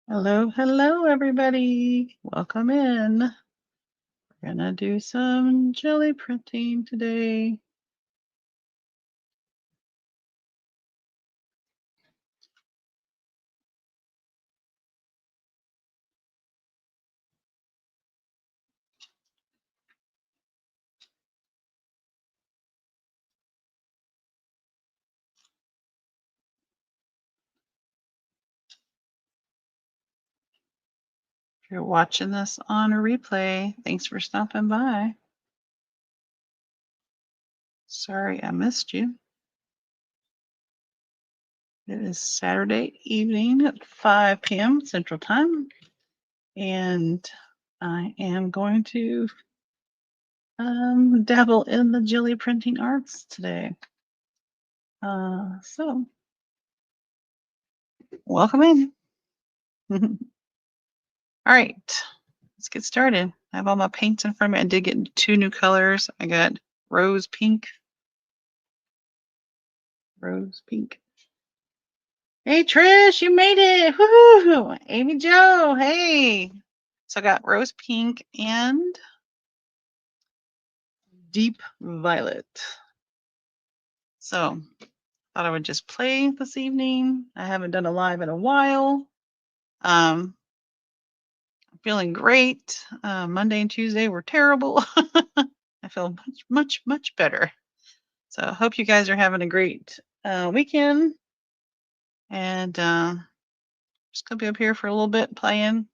Hello, hello, everybody. Welcome in. We're gonna do some jelly printing today. If you're watching this on a replay, thanks for stopping by. Sorry I missed you. It is Saturday evening at 5 p.m. Central Time, and I am going to dabble in the jelly printing arts today. So welcome in. All right, let's get started. I have all my paints in front of me. I did get 2 new colors. I got rose pink. Rose pink. Hey Trish, you made it. Woohoo! Amy Joe, hey. So I got rose pink and deep violet. So thought I would just play this evening. I haven't done a live in a while. I'm feeling great. Monday and Tuesday were terrible. I feel much better. So I hope you guys are having a great weekend. And just gonna be up here for a little bit playing,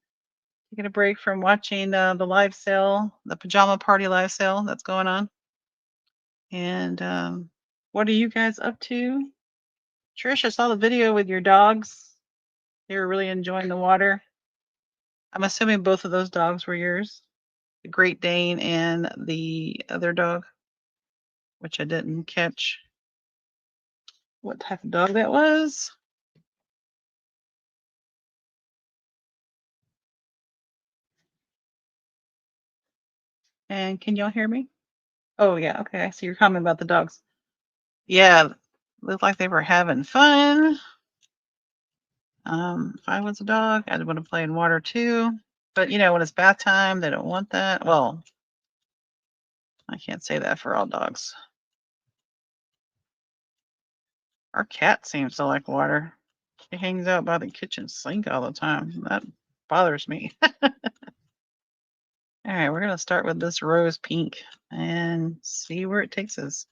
taking a break from watching the live sale, the pajama party live sale that's going on. And what are you guys up to? Trish, I saw the video with your dogs. They were really enjoying the water. I'm assuming both of those dogs were yours, the Great Dane and the other dog, which I didn't catch what type of dog that was. And can y'all hear me? Oh yeah, okay. I see your comment about the dogs. Yeah, looked like they were having fun. If I was a dog, I'd want to play in water too. But you know, when it's bath time, they don't want that. Well, I can't say that for all dogs. Our cat seems to like water. She hangs out by the kitchen sink all the time. That bothers me. All right, we're gonna start with this rose pink and see where it takes us.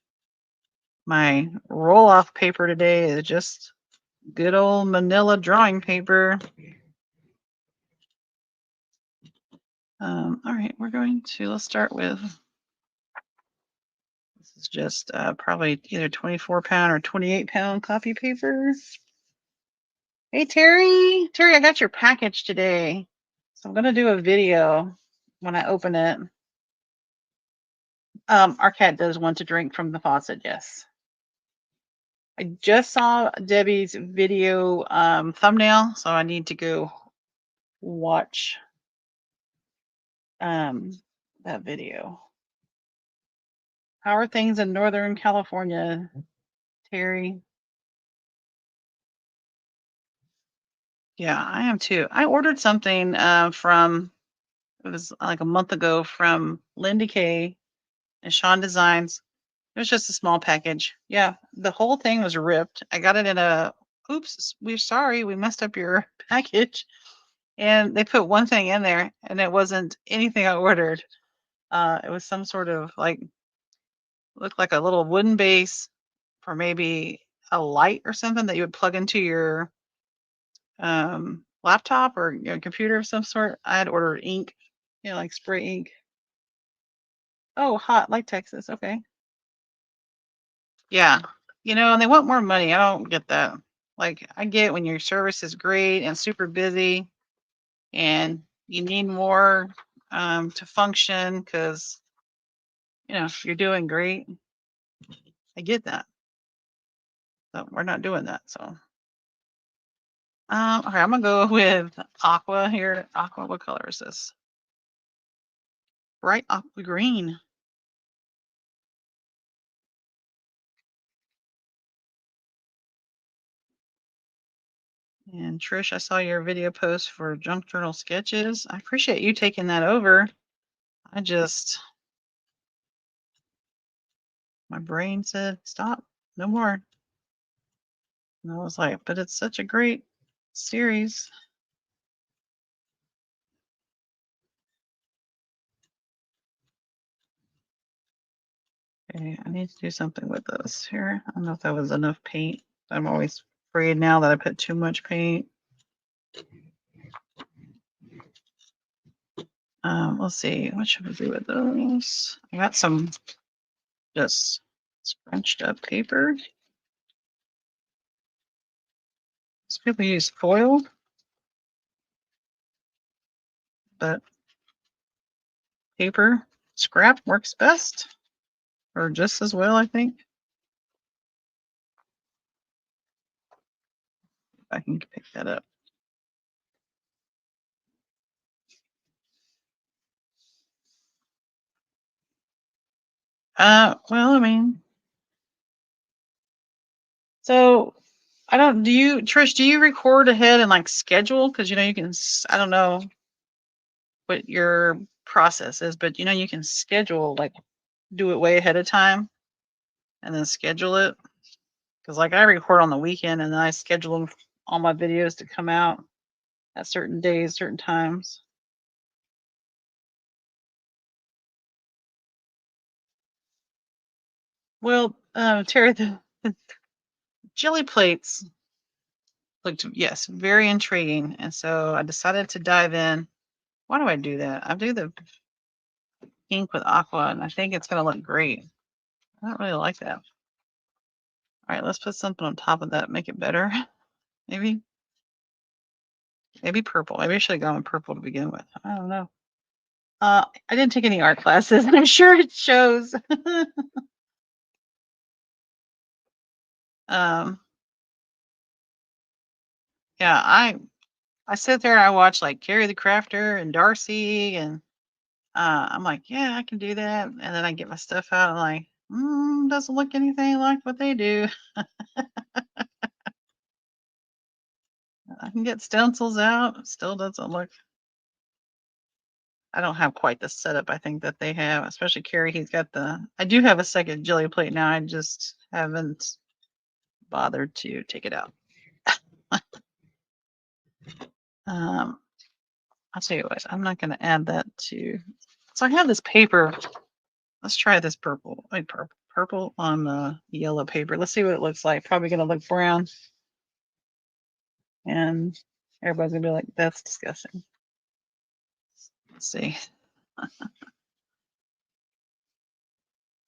My roll-off paper today is just good old manila drawing paper. All right, we're going to, let's start with, this is just probably either 24-pound or 28-pound copy paper. Hey, Terry. Terry, I got your package today. So I'm going to do a video when I open it. Our cat does want to drink from the faucet, yes. I just saw Debbie's video thumbnail, so I need to go watch that video. How are things in Northern California, Terry? Yeah, I am too. I ordered something from, it was like a month ago, from Linda Kay and Sean Designs. It was just a small package. Yeah, the whole thing was ripped. I got it in a, oops, we're sorry, we messed up your package. And they put one thing in there and it wasn't anything I ordered. It was some sort of like, looked like a little wooden base for maybe a light or something that you would plug into your laptop or computer of some sort. I had ordered ink, like spray ink. Oh, hot, like Texas. Okay. Yeah. And they want more money. I don't get that. Like, I get when your service is great and super busy and you need more to function because, you're doing great. I get that. So we're not doing that. So, okay, I'm gonna go with aqua here. Aqua, what color is this? Bright aqua green. And Trish, I saw your video post for junk journal sketches. I appreciate you taking that over. My brain said, stop, no more. And I was like, but it's such a great series. Okay, I need to do something with this here. I don't know if that was enough paint. I'm always afraid now that I put too much paint. Let's see, what should we do with those? I got some just scrunched up paper. Some people use foil, but paper scrap works best, or just as well, I think. If I can pick that up. Well, I mean, so I don't, Trish, do you record ahead and like schedule? Cause you can, I don't know what your process is, but you can schedule, like do it way ahead of time and then schedule it. Cause like I record on the weekend and then I schedule all my videos to come out at certain days, certain times. Well, Terry, the jelly plates looked, yes, very intriguing. And so I decided to dive in. Why do I do that? I do the pink with aqua and I think it's going to look great. I don't really like that. All right, let's put something on top of that, make it better. Maybe purple. Maybe I should have gone with purple to begin with. I don't know. I didn't take any art classes and I'm sure it shows. um, yeah, I sit there, I watch like Carrie the Crafter and Darcy and I'm like, yeah, I can do that. And then I get my stuff out and like, doesn't look anything like what they do. I can get stencils out. Still doesn't look. I don't have quite the setup I think that they have, especially Carrie. He's got I do have a second jelly plate now. I just haven't bothered to take it out. I'll tell you what, I'm not going to add that to. So I have this paper. Let's try this purple. Wait, purple on the yellow paper. Let's see what it looks like. Probably going to look brown. And everybody's going to be like, that's disgusting. Let's see.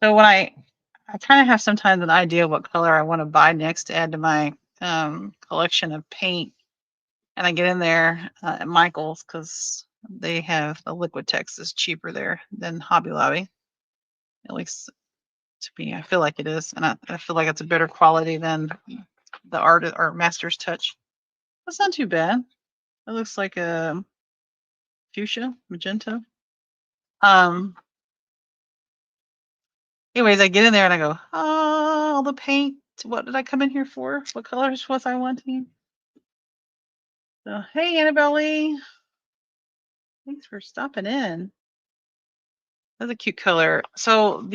So when I kind of have sometimes an idea of what color I want to buy next to add to my collection of paint. And I get in there at Michael's because they have a Liquitex is cheaper there than Hobby Lobby. At least to me, I feel like it is. And I feel like it's a better quality than the Art Master's Touch. That's not too bad. It looks like a fuchsia, magenta. Um, Anyways, I get in there and I go, oh, all the paint. What did I come in here for? What colors was I wanting? So, hey, Annabelle Lee. Thanks for stopping in. That's a cute color. So let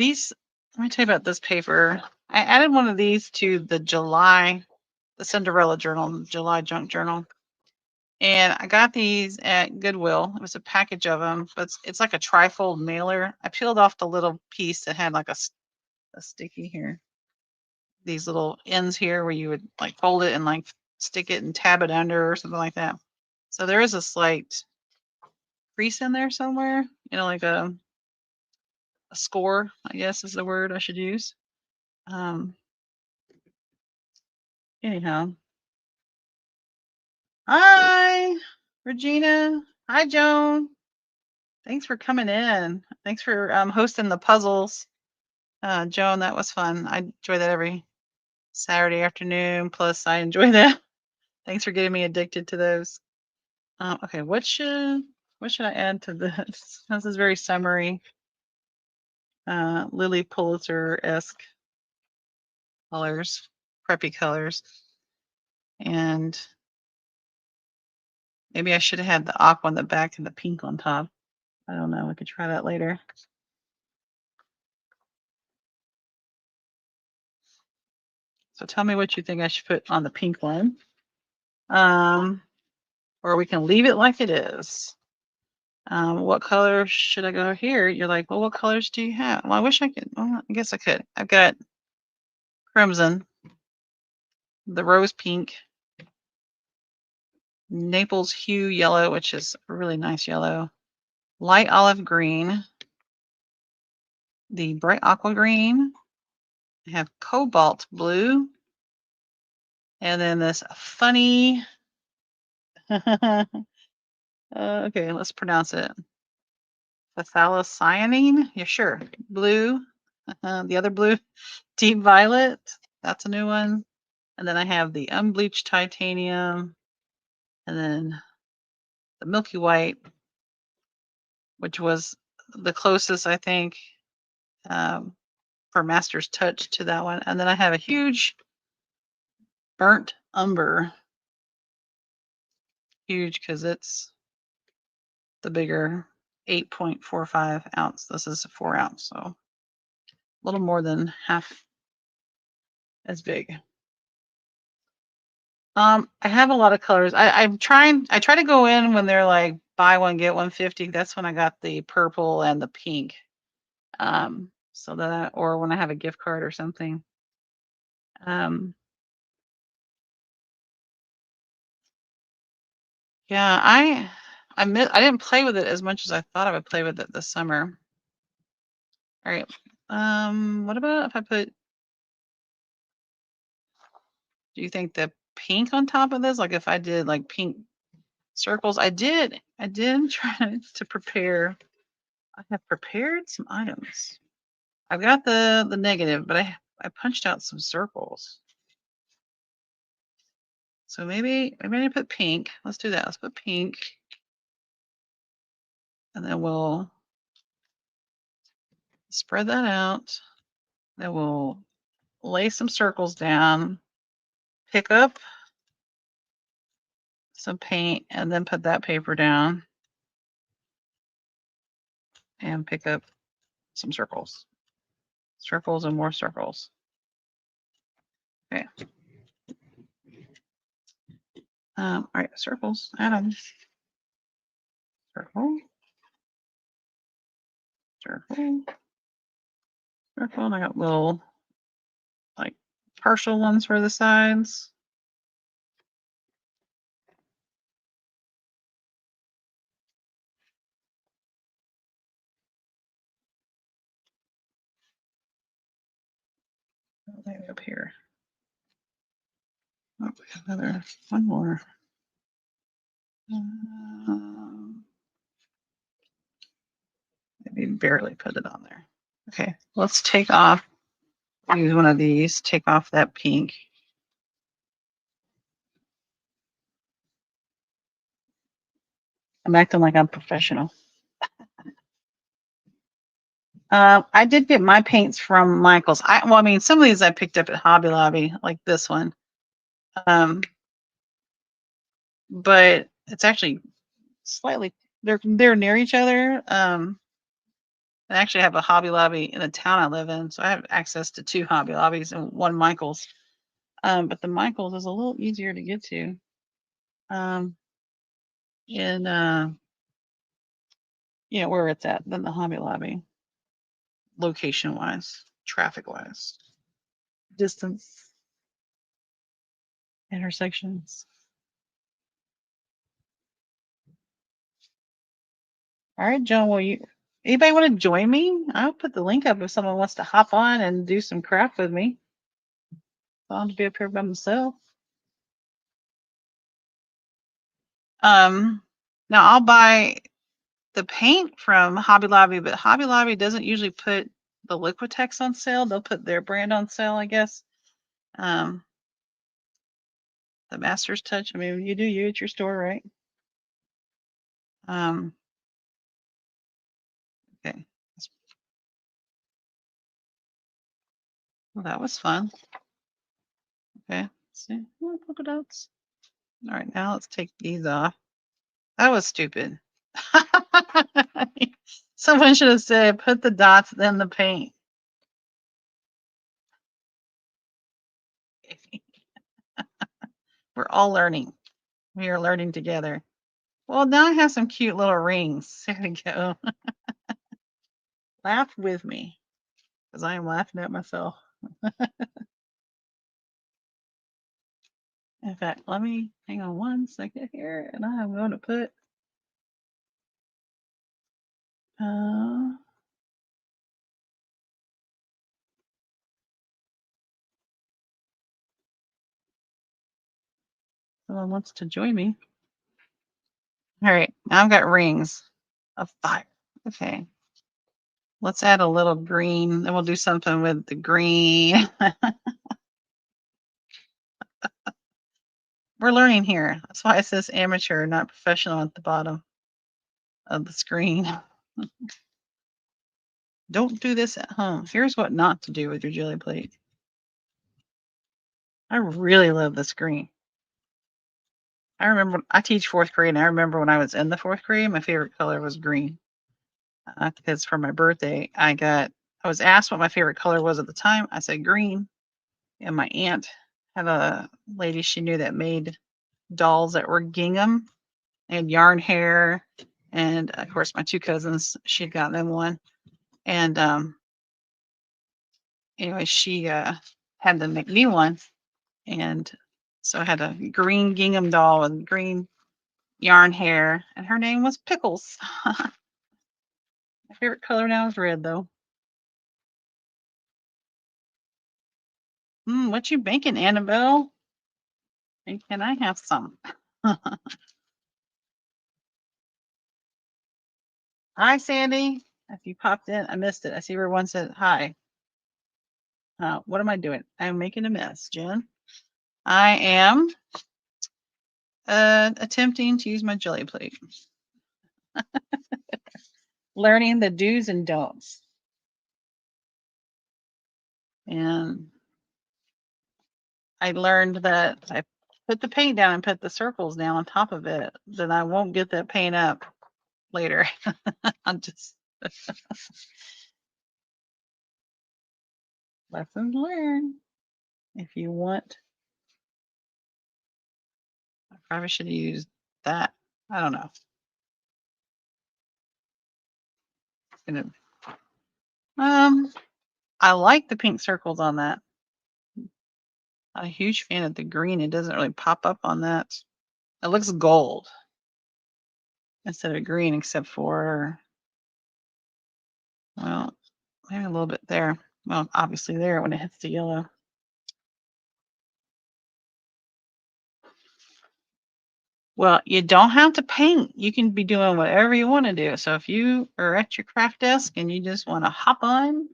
me tell you about this paper. I added one of these to the Cinderella journal, July junk journal. And I got these at Goodwill. It was a package of them, but it's like a trifold mailer. I peeled off the little piece that had like a sticky here. These little ends here where you would like fold it and like stick it and tab it under or something like that. So there is a slight crease in there somewhere, like a score, I guess is the word I should use. Anyhow. Hi, Regina. Hi, Joan. Thanks for coming in. Thanks for hosting the puzzles. Joan, that was fun. I enjoy that every Saturday afternoon. Plus, I enjoy that. Thanks for getting me addicted to those. Okay, what should I add to this? This is very summery. Lily Pulitzer-esque colors, preppy colors. And Maybe I should have had the aqua on the back and the pink on top. I don't know. We could try that later. So tell me what you think I should put on the pink one. Or we can leave it like it is. What color should I go here? You're like, well, what colors do you have? Well, I wish I could. Well, I guess I could. I've got crimson, the rose pink, Naples hue yellow, which is a really nice yellow, light olive green, the bright aqua green. I have cobalt blue, and then this funny. Okay, let's pronounce it. Phthalocyanine. Yeah, sure. Blue. The other blue, deep violet. That's a new one. And then I have the unbleached titanium, and then the milky white, which was the closest, I think, for Master's Touch to that one. And then I have a huge burnt umber. Huge because it's the bigger 8.45 ounce. This is a 4 ounce, so a little more than half as big. I have a lot of colors. I try to go in when they're like buy one, get 150. That's when I got the purple and the pink. So that, or when I have a gift card or something. Yeah, I didn't play with it as much as I thought I would play with it this summer. All right. What about if I put, do you think the pink on top of this? Like if I did like pink circles, I did try to prepare. I have prepared some items. I've got the negative, but I punched out some circles. So maybe I put pink. Let's do that. Let's put pink. And then we'll spread that out. Then we'll lay some circles down, pick up some paint, and then put that paper down and pick up some circles. Circles and more circles. Okay. All right, circles, Adam. Circle. Circle. Circle. And I got little like partial ones for the sides. Maybe up here. Oh, we have another one more. Maybe barely put it on there. Okay, let's take off. Use one of these. Take off that pink. I'm acting like I'm professional. I did get my paints from Michaels. I mean, some of these I picked up at Hobby Lobby, like this one. But it's actually slightly, they're near each other. I actually have a Hobby Lobby in the town I live in, so I have access to 2 Hobby Lobbies and 1 Michaels. But the Michaels is a little easier to get to. In you know, where it's at than the Hobby Lobby, location wise, traffic wise, distance, intersections. All right, John, anybody want to join me? I'll put the link up if someone wants to hop on and do some craft with me. I'll be up here by myself. Now I'll buy the paint from Hobby Lobby, but Hobby Lobby doesn't usually put the Liquitex on sale. They'll put their brand on sale, I guess. The Master's Touch. I mean, you do you at your store, right? Okay. Well, that was fun. Okay. Let's see. Oh, polka dots. All right, now let's take these off. That was stupid. Someone should have said, put the dots, then the paint. We're all learning. We are learning together. Well, now I have some cute little rings. There we go. Laugh with me, because I am laughing at myself. In fact, let me hang on one second here, and I am going to put someone wants to join me. All right, now I've got rings of fire. Okay, let's add a little green. Then we'll do something with the green. We're learning here. That's why it says amateur, not professional at the bottom of the screen. Don't do this at home. Here's what not to do with your jelly plate. I really love this green. I remember I teach 4th grade, and I remember when I was in the 4th grade, my favorite color was green. Because for my birthday, I was asked what my favorite color was at the time. I said green, and my aunt had a lady she knew that made dolls that were gingham and yarn hair, and of course my 2 cousins, she had gotten them one, and anyway, she had them make me one, and so I had a green gingham doll with green yarn hair, and her name was Pickles. My favorite color now is red, though. What you baking, Annabelle? And can I have some? Hi, Sandy. If you popped in, I missed it. I see everyone said hi. What am I doing? I'm making a mess, Jen. I am attempting to use my jelly plate. Learning the do's and don'ts. And I learned that I put the paint down and put the circles down on top of it, then I won't get that paint up later. I'm just lessons learned. If you want, I probably should have used that. I don't know. I like the pink circles on that. Not a huge fan of the green. It doesn't really pop up on that. It looks gold instead of green, except for, well, maybe a little bit there. Well, obviously there when it hits the yellow. Well, you don't have to paint. You can be doing whatever you want to do. So if you are at your craft desk and you just want to hop on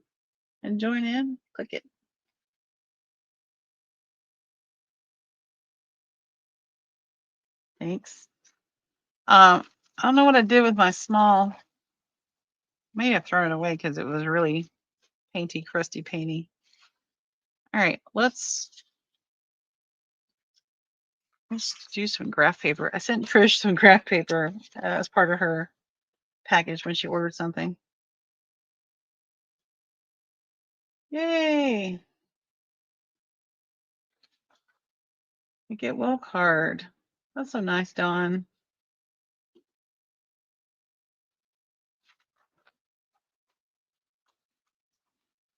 and join in, click it. Thanks. I don't know what I did with my small. May have thrown it away because it was really painty, crusty, painty. All right, let's do some graph paper. I sent Trish some graph paper as part of her package when she ordered something. Yay! We get well card. That's so nice, Dawn.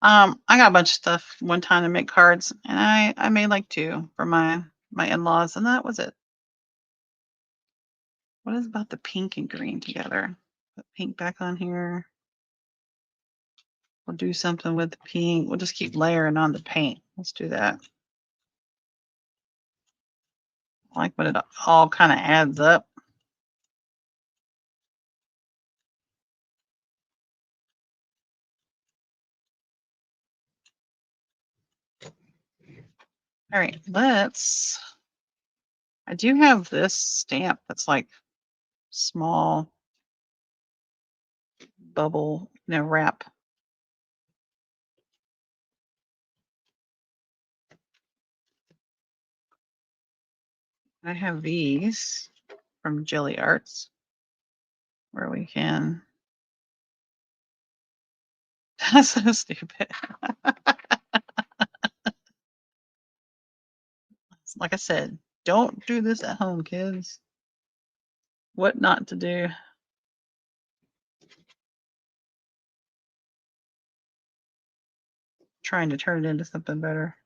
I got a bunch of stuff one time to make cards, and I made like 2 for my in-laws, and that was it. What is about the pink and green together? Put pink back on here. We'll do something with the pink. We'll just keep layering on the paint. Let's do that. I like when it all kind of adds up. All right, I do have this stamp that's like small bubble, wrap. I have these from Jelly Arts. where we can. That's so stupid. Like I said, don't do this at home, kids. What not to do. Trying to turn it into something better.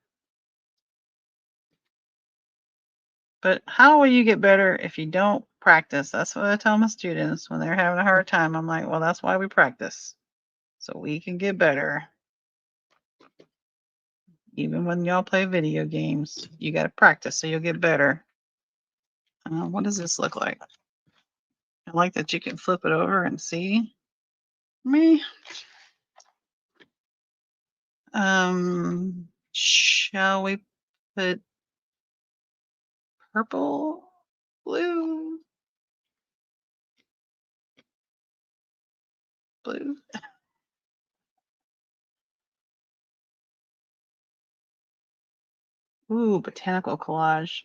But how will you get better if you don't practice? That's what I tell my students when they're having a hard time. I'm like, well, that's why we practice. So we can get better. Even when y'all play video games, you got to practice so you'll get better. What does this look like? I like that you can flip it over and see me. Shall we put purple, blue, blue? Ooh, botanical collage.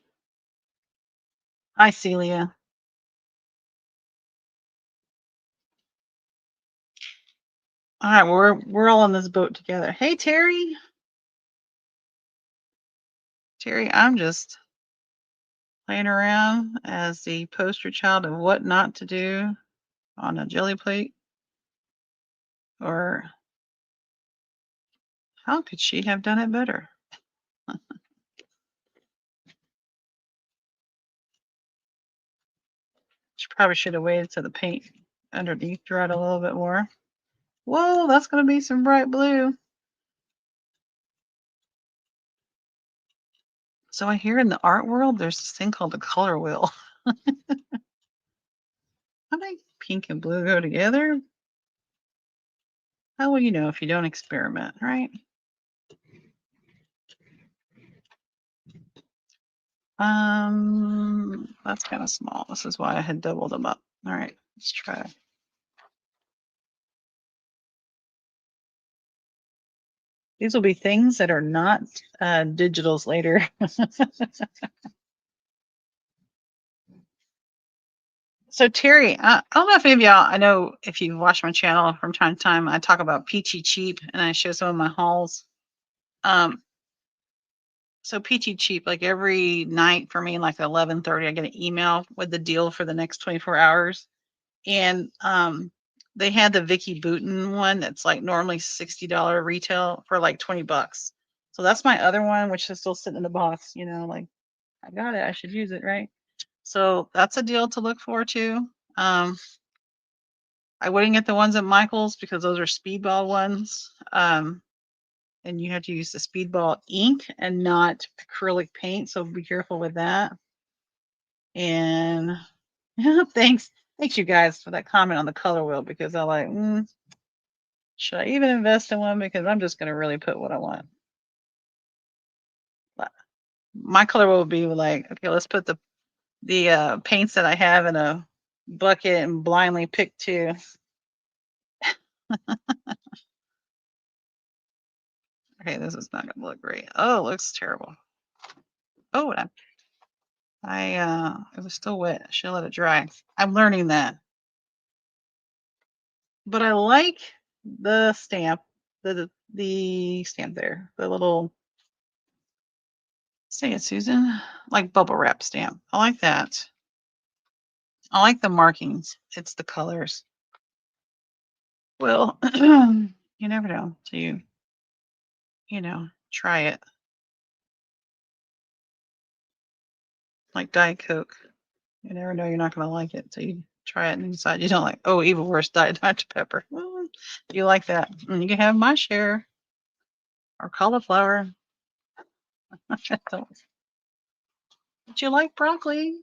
Hi, Celia. All right, we're all on this boat together. Hey, Terry. Terry, I'm just playing around as the poster child of what not to do on a jelly plate. Or how could she have done it better? She probably should have waited till the paint underneath dried a little bit more. Whoa, that's going to be some bright blue. So I hear in the art world, there's this thing called a color wheel. How do pink and blue go together? How will you know if you don't experiment, right? That's kind of small. This is why I had doubled them up. All right, let's try. These will be things that are not digitals later. So Terry, I don't know if any of y'all, I know if you watch my channel from time to time, I talk about Peachy Cheap and I show some of my hauls. So Peachy Cheap, like every night for me, like 11:30, I get an email with the deal for the next 24 hours. And they had the Vicky Boutin one that's like normally $60 retail for like 20 bucks. So that's my other one, which is still sitting in the box, you know, like I got it, I should use it, right? So that's a deal to look forward to. I wouldn't get the ones at Michael's because those are speedball ones. And you have to use the speedball ink and not acrylic paint. So be careful with that. And thanks you guys for that comment on the color wheel because I like, should I even invest in one? Because I'm just going to really put what I want. My color wheel would be like, okay, let's put the paints that I have in a bucket and blindly pick two. Okay, this is not going to look great. Oh, it looks terrible. Oh, it was still wet. I should let it dry. I'm learning that. But I like the stamp, the stamp there, the little, say it, Susan, like bubble wrap stamp. I like that. I like the markings. It's the colors. Well, you never know till you know, try it. Like Diet Coke. You never know you're not going to like it till you try it and decide you don't like. Oh, even worse, Diet Dr. Pepper. Well, you like that? You can have my share. Or cauliflower. But you like broccoli?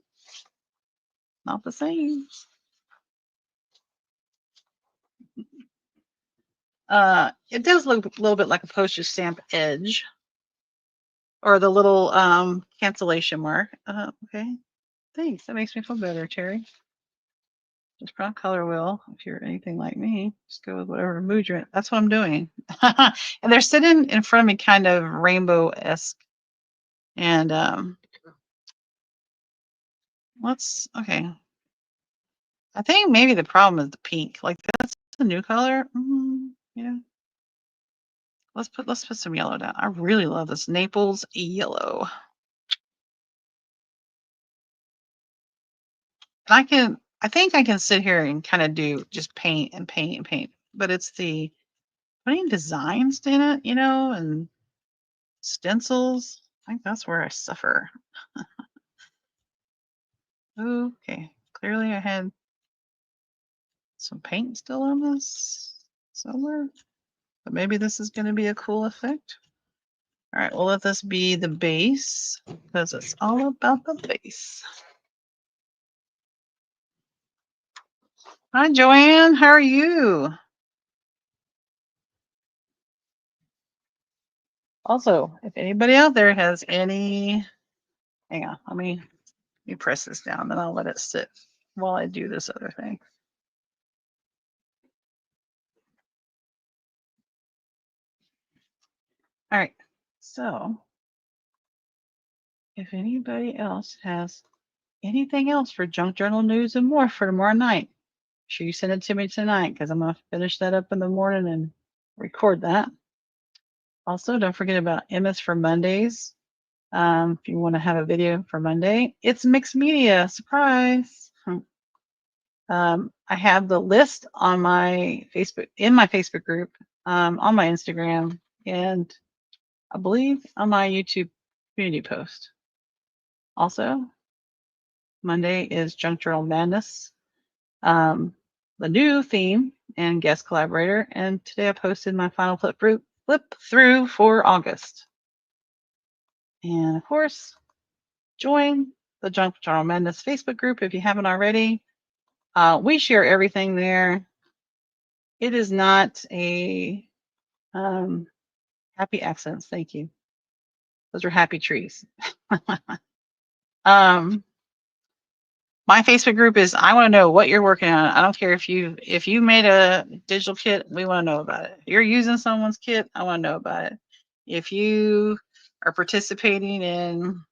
Not the same. It does look a little bit like a postage stamp edge, or the little cancellation mark. Okay, thanks. That makes me feel better, Terry. Just put on color wheel. If you're anything like me, just go with whatever mood you're in. That's what I'm doing. And they're sitting in front of me, kind of rainbow-esque. And okay. I think maybe the problem is the pink. Like that's a new color. Yeah. Let's put some yellow down. I really love this Naples yellow. I think I can sit here and kind of do just paint and paint and paint, but it's the putting designs in it, and stencils. I think that's where I suffer. Okay, clearly I had some paint still on this somewhere, but maybe this is going to be a cool effect. All right, we'll let this be the base because it's all about the base. Hi, Joanne. How are you? Also, if anybody out there has any, hang on, let me press this down, then I'll let it sit while I do this other thing. All right, so if anybody else has anything else for Junk Journal news and more for tomorrow night, make sure you send it to me tonight because I'm going to finish that up in the morning and record that. Also, don't forget about MS for Mondays. If you want to have a video for Monday, it's mixed media. Surprise. I have the list on my Facebook, in my Facebook group, on my Instagram, and I believe on my YouTube community post. Also, Monday is Junk Journal Madness, the new theme and guest collaborator. And today I posted my final flip through for August. And of course, join the Junk Journal Madness Facebook group if you haven't already. We share everything there. It is not a happy accents. Thank you. Those are happy trees. My Facebook group is, I want to know what you're working on. I don't care if you made a digital kit, we want to know about it. If you're using someone's kit, I want to know about it. If you are participating in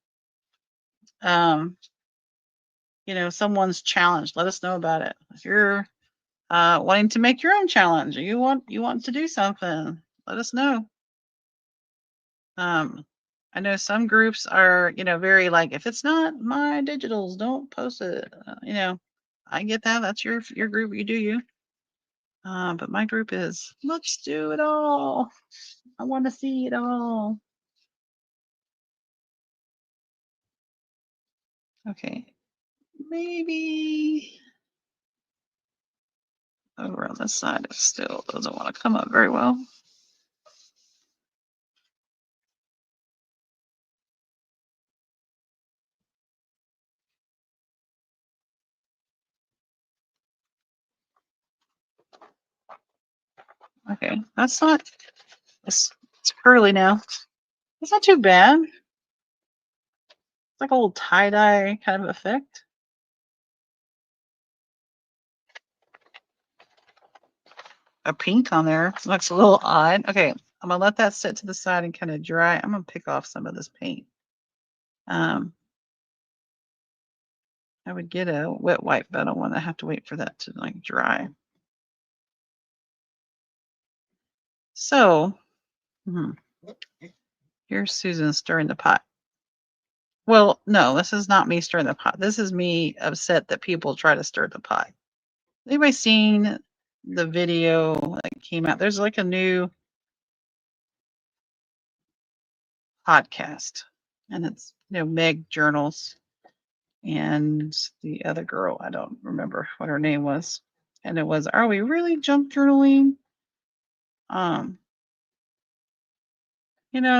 someone's challenge, let us know about it. If you're wanting to make your own challenge, or you want to do something, let us know. I know some groups are, very like, if it's not my digitals, don't post it. I get that. That's your group. You do you. But my group is, let's do it all. I want to see it all. Okay. Maybe over on this side, it still doesn't want to come up very well. Okay, that's not, it's curly now. It's not too bad. It's like a little tie-dye kind of effect. A pink on there looks a little odd. Okay, I'm gonna let that sit to the side and kind of dry. I'm gonna pick off some of this paint. I would get a wet wipe, but I don't want to have to wait for that to like dry. So, here's Susan stirring the pot. Well, no, this is not me stirring the pot. This is me upset that people try to stir the pot. Anybody seen the video that came out? There's like a new podcast, and it's Meg Journals and the other girl, I don't remember what her name was, and it was, are we really junk journaling?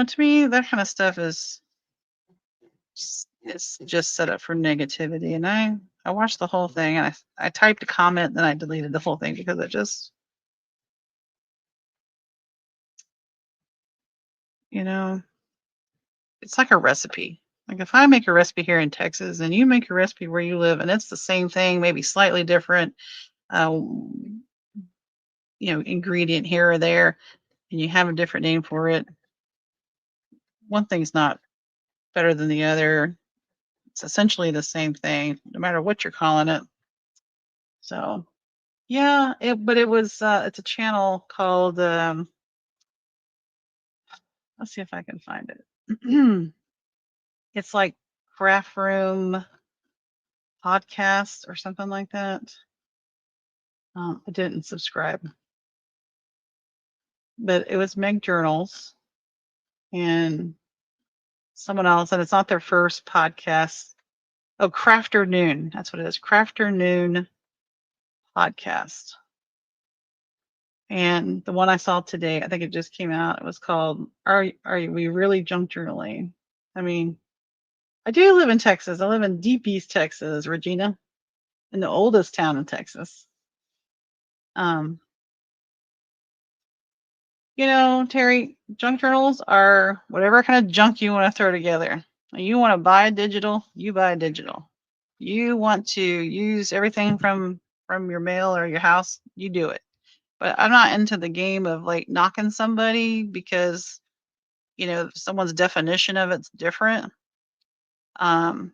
To me that kind of stuff is it's just set up for negativity, and I watched the whole thing, and I typed a comment and then I deleted the whole thing because it just it's like a recipe. Like if I make a recipe here in Texas and you make a recipe where you live and it's the same thing, maybe slightly different, ingredient here or there, and you have a different name for it, one thing's not better than the other. It's essentially the same thing, no matter what you're calling it. So yeah, but it was it's a channel called let's see if I can find it. It's like Craft Room Podcast or something like that. I didn't subscribe, but it was Meg Journals and someone else, and it's not their first podcast. Oh, Crafter Noon. That's what it is. Crafter Noon podcast. And the one I saw today, I think it just came out. It was called We Really Junk Journaling? I mean, I do live in Texas. I live in deep East Texas, Regina, in the oldest town in Texas. Um, Terry, junk journals are whatever kind of junk you want to throw together. You want to buy digital, you buy digital. You want to use everything from your mail or your house, you do it. But I'm not into the game of like knocking somebody because someone's definition of it's different. That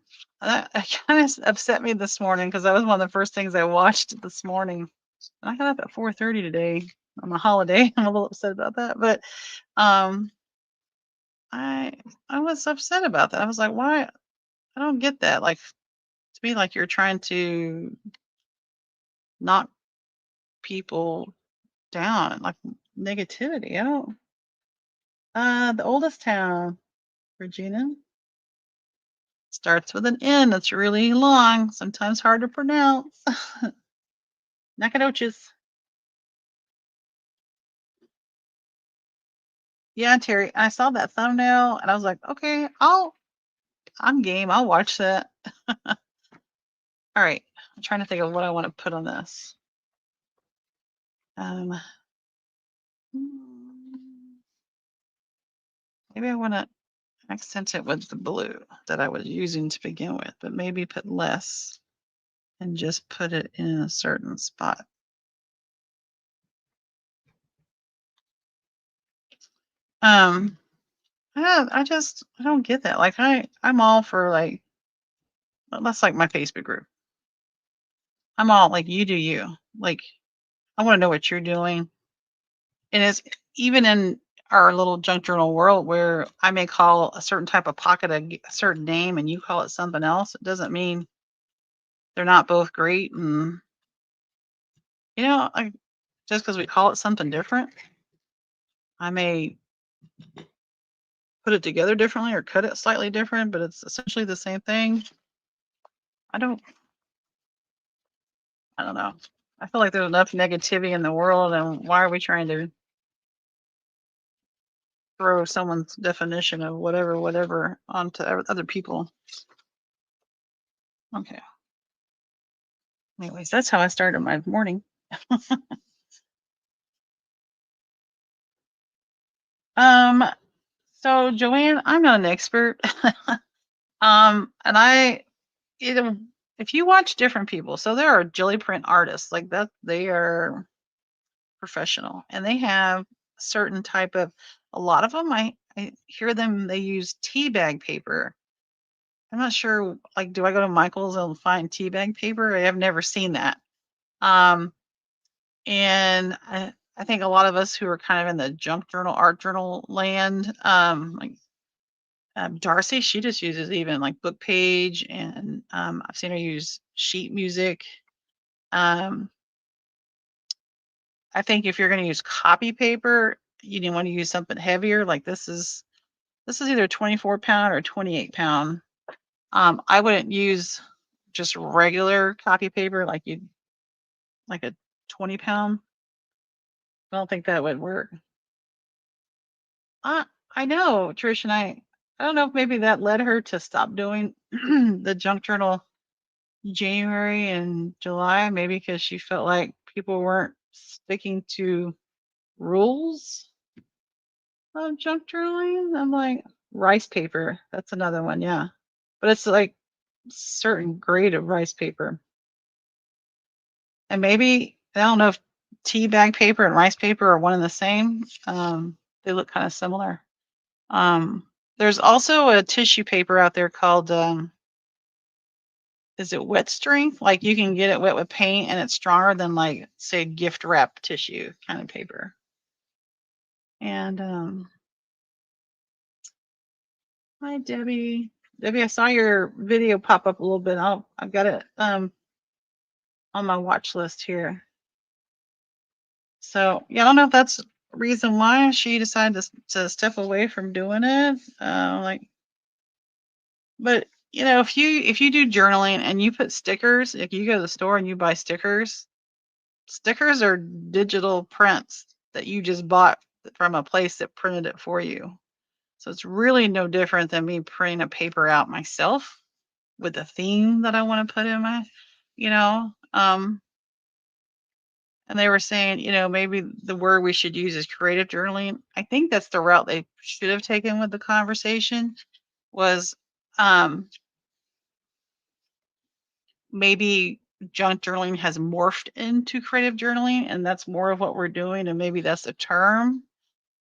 kind of upset me this morning because that was one of the first things I watched this morning. I got up at 4:30 today on a holiday. I'm a little upset about that, but um, I I was upset about that. I was like, why? I don't get that. Like to me, like you're trying to knock people down, like negativity. I don't. The oldest town, Regina, starts with an N. It's really long, sometimes hard to pronounce. Nacogdoches. Yeah, Terry, I saw that thumbnail and I was like, okay, I'm game. I'll watch that. All right. I'm trying to think of what I want to put on this. Um, maybe I want to accent it with the blue that I was using to begin with, but maybe put less and just put it in a certain spot. I don't get that. Like I'm all for like that's like my Facebook group. I'm all like you do you. Like I want to know what you're doing. And it's even in our little junk journal world where I may call a certain type of pocket a certain name and you call it something else. It doesn't mean they're not both great. And like just because we call it something different, I may put it together differently or cut it slightly different, but it's essentially the same thing. I don't know. I feel like there's enough negativity in the world, and why are we trying to throw someone's definition of whatever onto other people? Okay. Anyways, that's how I started my morning. So Joanne, I'm not an expert. And if you watch different people, so there are jelly print artists like that, they are professional and they have certain type of, a lot of them, I hear them, they use tea bag paper. I'm not sure, like, do I go to Michael's and find tea bag paper? I have never seen that. Um, and I think a lot of us who are kind of in the junk journal, art journal land, like Darcy, she just uses even like Book Page, and I've seen her use sheet music. I think if you're going to use copy paper, you want to use something heavier. Like this is either 24 pound or 28 pound. I wouldn't use just regular copy paper like a 20 pound. I don't think that would work. I know, Trish, and I don't know if maybe that led her to stop doing the junk journal January and July, maybe because she felt like people weren't sticking to rules of junk journaling. I'm like, rice paper, that's another one, yeah. But it's like certain grade of rice paper. And maybe, I don't know if tea bag paper and rice paper are one and the same. They look kind of similar. There's also a tissue paper out there called is it wet strength? Like you can get it wet with paint and it's stronger than like say gift wrap tissue kind of paper. And hi Debbie. Debbie, I saw your video pop up a little bit. I've got it on my watch list here. So yeah, I don't know if that's the reason why she decided to step away from doing it. But if you do journaling and you put stickers, if you go to the store and you buy stickers, stickers are digital prints that you just bought from a place that printed it for you. So it's really no different than me printing a paper out myself with a theme that I want to put in my, you know. And they were saying, maybe the word we should use is creative journaling. I think that's the route they should have taken with the conversation was maybe junk journaling has morphed into creative journaling, and that's more of what we're doing. And maybe that's a term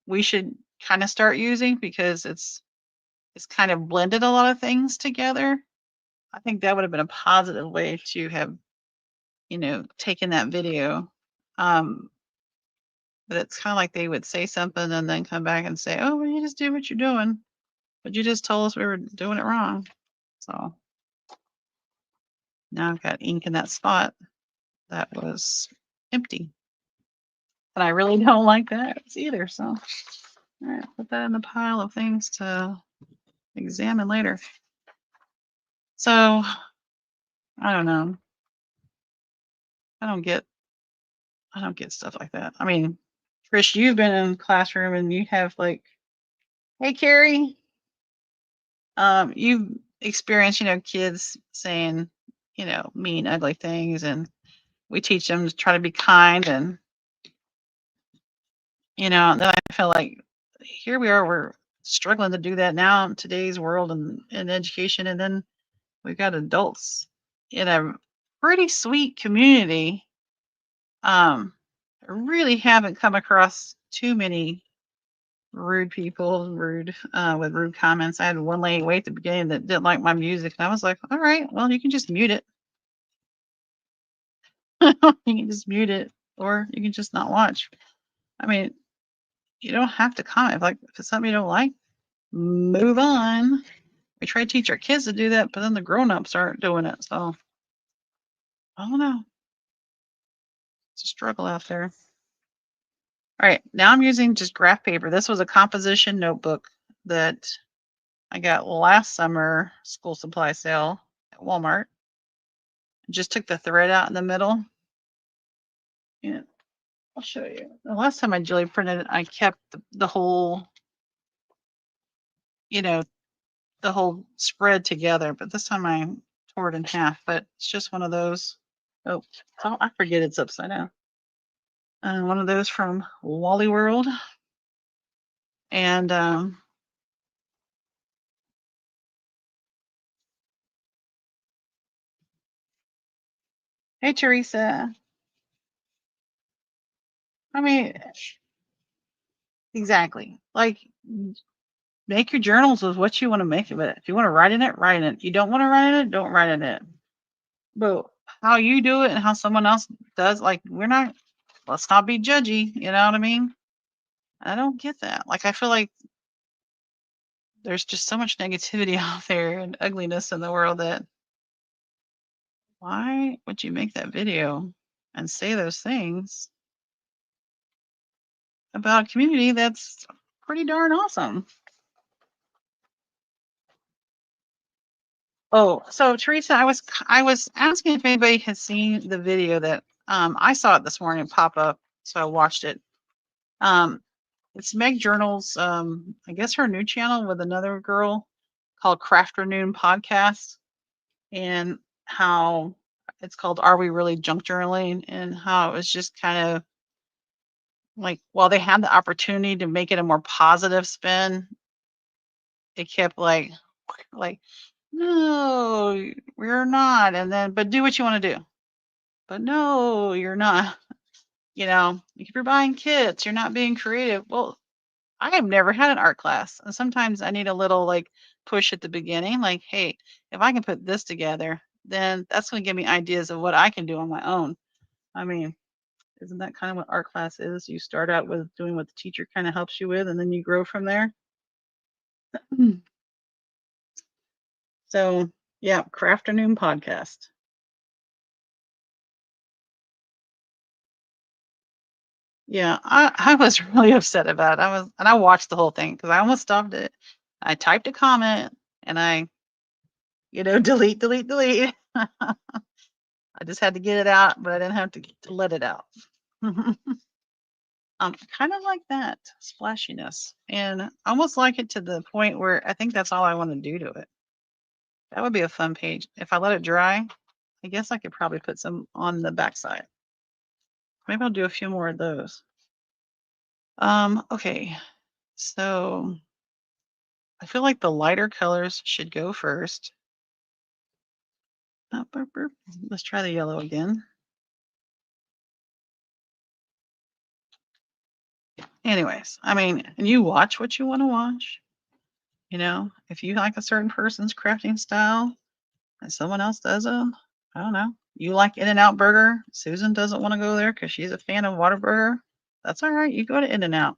we should kind of start using because it's kind of blended a lot of things together. I think that would have been a positive way to have, taken that video. But it's kind of like they would say something and then come back and say, "Oh, well, you just do what you're doing, but you just told us we were doing it wrong." So now I've got ink in that spot that was empty. And I really don't like that either. So, all right, put that in the pile of things to examine later. So, I don't know. I don't get stuff like that. I mean, Trish, you've been in classroom and you have like, hey, Carrie, you've experienced, kids saying, mean, ugly things, and we teach them to try to be kind, and then I feel like here we are, we're struggling to do that now in today's world and in education, and then we've got adults in a pretty sweet community. I really haven't come across too many rude people, with rude comments. I had one lady wait at the beginning that didn't like my music, and I was like, all right, well, you can just mute it. You can just mute it, or you can just not watch. I mean, you don't have to comment. Like, if it's something you don't like, move on. We try to teach our kids to do that, but then the grown-ups aren't doing it. So I don't know. It's a struggle out there. All right, now I'm using just graph paper. This was a composition notebook that I got last summer school supply sale at Walmart. Just took the thread out in the middle. Yeah, I'll show you. The last time I jelly printed it, I kept the whole, the whole spread together, but this time I tore it in half. But it's just one of those. Oh, I forget it's upside down. One of those from Wally World. And hey, Teresa. I mean, exactly. Like, make your journals with what you want to make of it. If you want to write in it, write in it. If you don't want to write in it, don't write in it. But how you do it and how someone else does, like, let's not be judgy. You know what I mean? I don't get that. Like, I feel like there's just so much negativity out there and ugliness in the world that why would you make that video and say those things about a community that's pretty darn awesome? Oh, so Teresa, I was asking if anybody has seen the video that I saw it this morning pop up, so I watched it. It's Meg Journal's, I guess her new channel with another girl called Crafternoon Podcast, and how it's called "Are We Really Junk Journaling?" and how it was just kind of like, while they had the opportunity to make it a more positive spin, it kept like, no, we're not, and then but do what you want to do, but no, you're not. If you're buying kits, you're not being creative. Well, I have never had an art class, and sometimes I need a little like push at the beginning, like, hey, if I can put this together, then that's going to give me ideas of what I can do on my own. I mean, isn't that kind of what art class is? You start out with doing what the teacher kind of helps you with, and then you grow from there. So, yeah, Crafternoon podcast. Yeah, I was really upset about it. I watched the whole thing because I almost stopped it. I typed a comment and I, delete, delete, delete. I just had to get it out, but I didn't have to let it out. Kind of like that splashiness, and almost like it to the point where I think that's all I want to do to it. That would be a fun page. If I let it dry, I guess I could probably put some on the backside. Maybe I'll do a few more of those. Okay, so I feel like the lighter colors should go first. Let's try the yellow again. Anyways, I mean, and you watch what you want to watch. If you like a certain person's crafting style and someone else doesn't, I don't know. You like In-N-Out Burger. Susan doesn't want to go there because she's a fan of Whataburger. That's all right. You go to In-N-Out.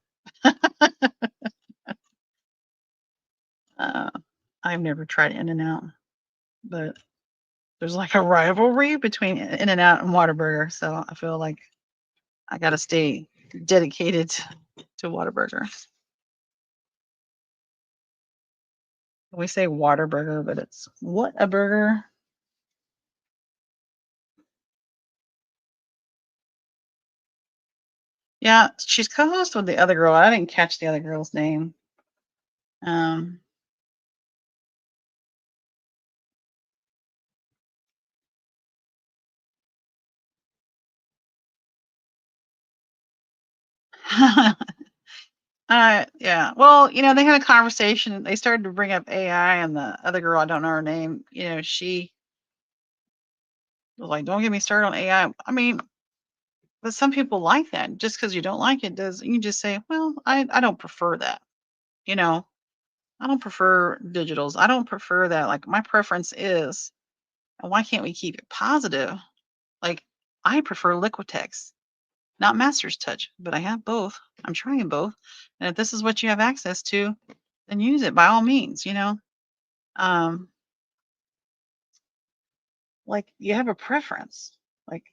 I've never tried In-N-Out, but there's like a rivalry between In-N-Out and Whataburger. So I feel like I got to stay dedicated to Whataburger. We say Waterburger, but it's what a burger. Yeah, she's co-host with the other girl. I didn't catch the other girl's name. Um, yeah. Well, they had a conversation. They started to bring up AI, and the other girl, I don't know her name. She was like, "Don't get me started on AI." I mean, but some people like that. Just because you don't like it does you can just say, "Well, I don't prefer that." You know, I don't prefer digitals. I don't prefer that. Like my preference is, and why can't we keep it positive? Like I prefer Liquitex, not Master's Touch, but I have both. I'm trying both. And if this is what you have access to, then use it by all means. Um, like you have a preference. Like,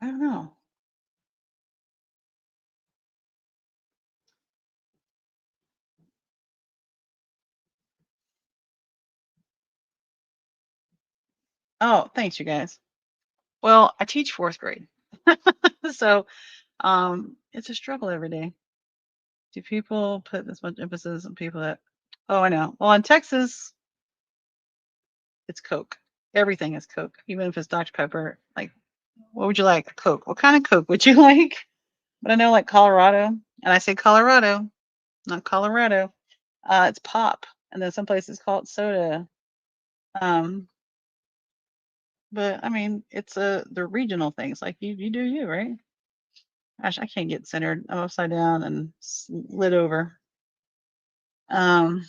I don't know. Oh, thanks, you guys. Well, I teach fourth grade. So it's a struggle every day. Do people put this much emphasis on people that oh I know. Well in Texas, it's Coke. Everything is Coke, even if it's Dr. Pepper. Like, what would you like? A Coke. What kind of Coke would you like? But I know like Colorado, and I say Colorado, not Colorado. It's pop, and then some places call it soda. Um, but I mean, it's the regional things. Like you do you, right? Gosh, I can't get centered. I'm upside down and slid over. Um,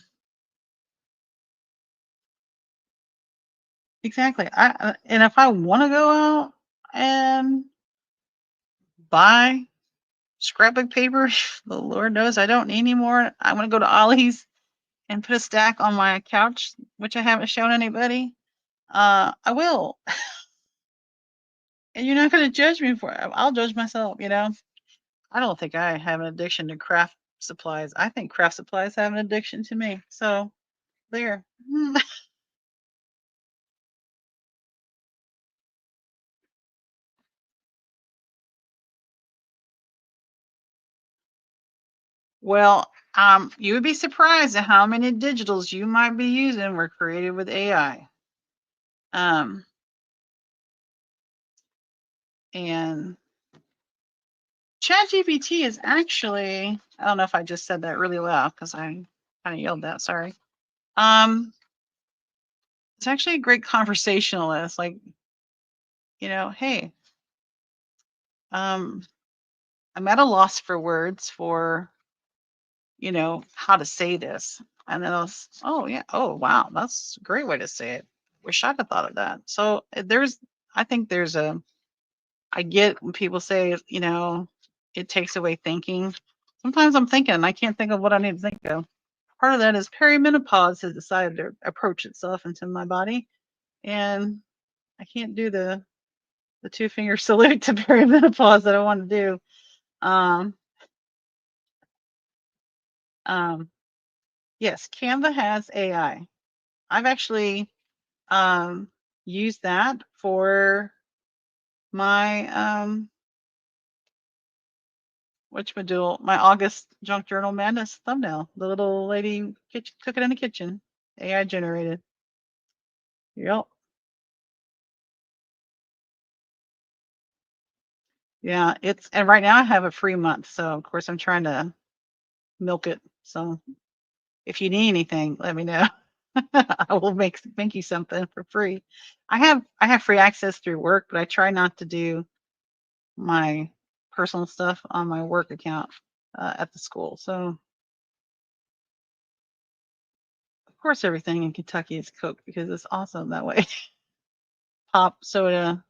exactly. And if I want to go out and buy scrapbook paper, the Lord knows I don't need any more. I want to go to Ollie's and put a stack on my couch, which I haven't shown anybody. I will. And you're not going to judge me for it. I'll judge myself. I don't think I have an addiction to craft supplies. I think craft supplies have an addiction to me. So there. Well, you would be surprised at how many digitals you might be using were created with AI. Um, and ChatGPT is actually, I don't know if I just said that really loud because I kind of yelled that, sorry. It's actually a great conversationalist. Like, hey, um, I'm at a loss for words for, how to say this. And then oh yeah, oh wow, that's a great way to say it. wish I'd have thought of that. So I think I get when people say, it takes away thinking. Sometimes I'm thinking and I can't think of what I need to think of. Part of that is perimenopause has decided to approach itself into my body, and I can't do the two-finger salute to perimenopause that I want to do. Um, yes, Canva has AI. I've actually used that for my my August Junk Journal Madness thumbnail. The little lady took it in the kitchen, AI generated. Yep. Yeah, and right now I have a free month, so of course I'm trying to milk it. So if you need anything, let me know. I will make you something for free. I have free access through work, but I try not to do my personal stuff on my work account at the school. So of course everything in Kentucky is Coke because it's awesome that way. Pop, soda,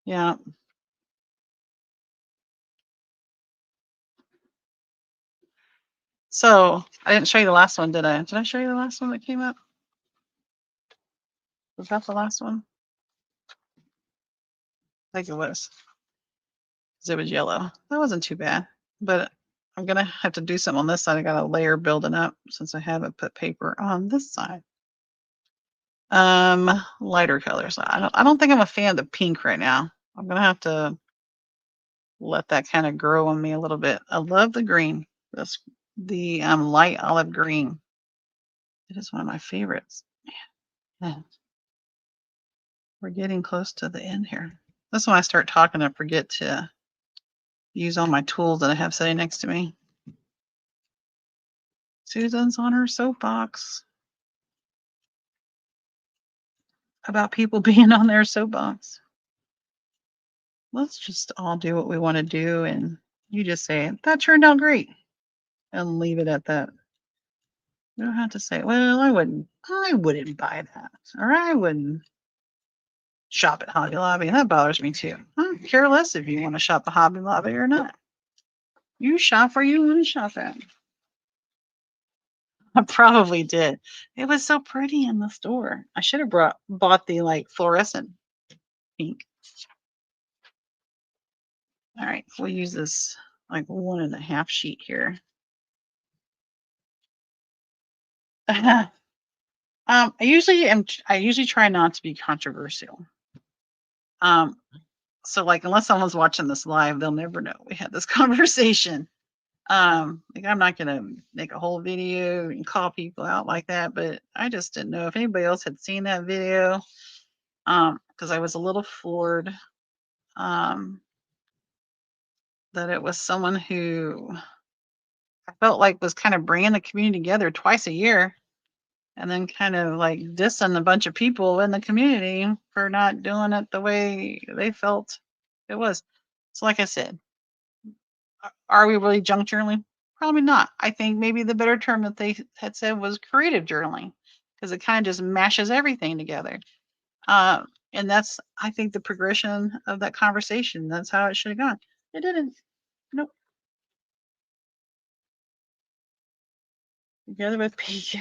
yeah. So I didn't show you the last one, did I? Did I show you the last one that came up? Was that the last one? I think it was. 'Cause it was yellow. That wasn't too bad, but I'm gonna have to do something on this side. I got a layer building up since I haven't put paper on this side. Lighter colors. I don't think I'm a fan of the pink right now. I'm gonna have to let that kind of grow on me a little bit. I love the green. That's the light olive green. It is one of my favorites. Man, we're getting close to the end here. That's when I start talking and forget to use all my tools that I have sitting next to me. Susan's on her soapbox about people being on their soapbox. Let's just all do what we want to do, and you just say, that turned out great, and leave it at that. You don't have to say, well, I wouldn't buy that, or I wouldn't shop at Hobby Lobby. That bothers me too. I don't care less if you want to shop at Hobby Lobby or not. You shop where you want to shop at. I probably did. It was so pretty in the store. I should have bought the like fluorescent pink. All right, we'll use this like 1.5 sheet here. I usually try not to be controversial. So like unless someone's watching this live, they'll never know we had this conversation. Like I'm not gonna make a whole video and call people out like that, but I just didn't know if anybody else had seen that video. Because I was a little floored that it was someone who I felt like was kind of bringing the community together twice a year and then kind of like dissing a bunch of people in the community for not doing it the way they felt it was. So like I said, are we really junk journaling? Probably not. I think maybe the better term that they had said was creative journaling because it kind of just mashes everything together. And that's, I think, the progression of that conversation. That's how it should have gone. It didn't. Nope. Together with pink.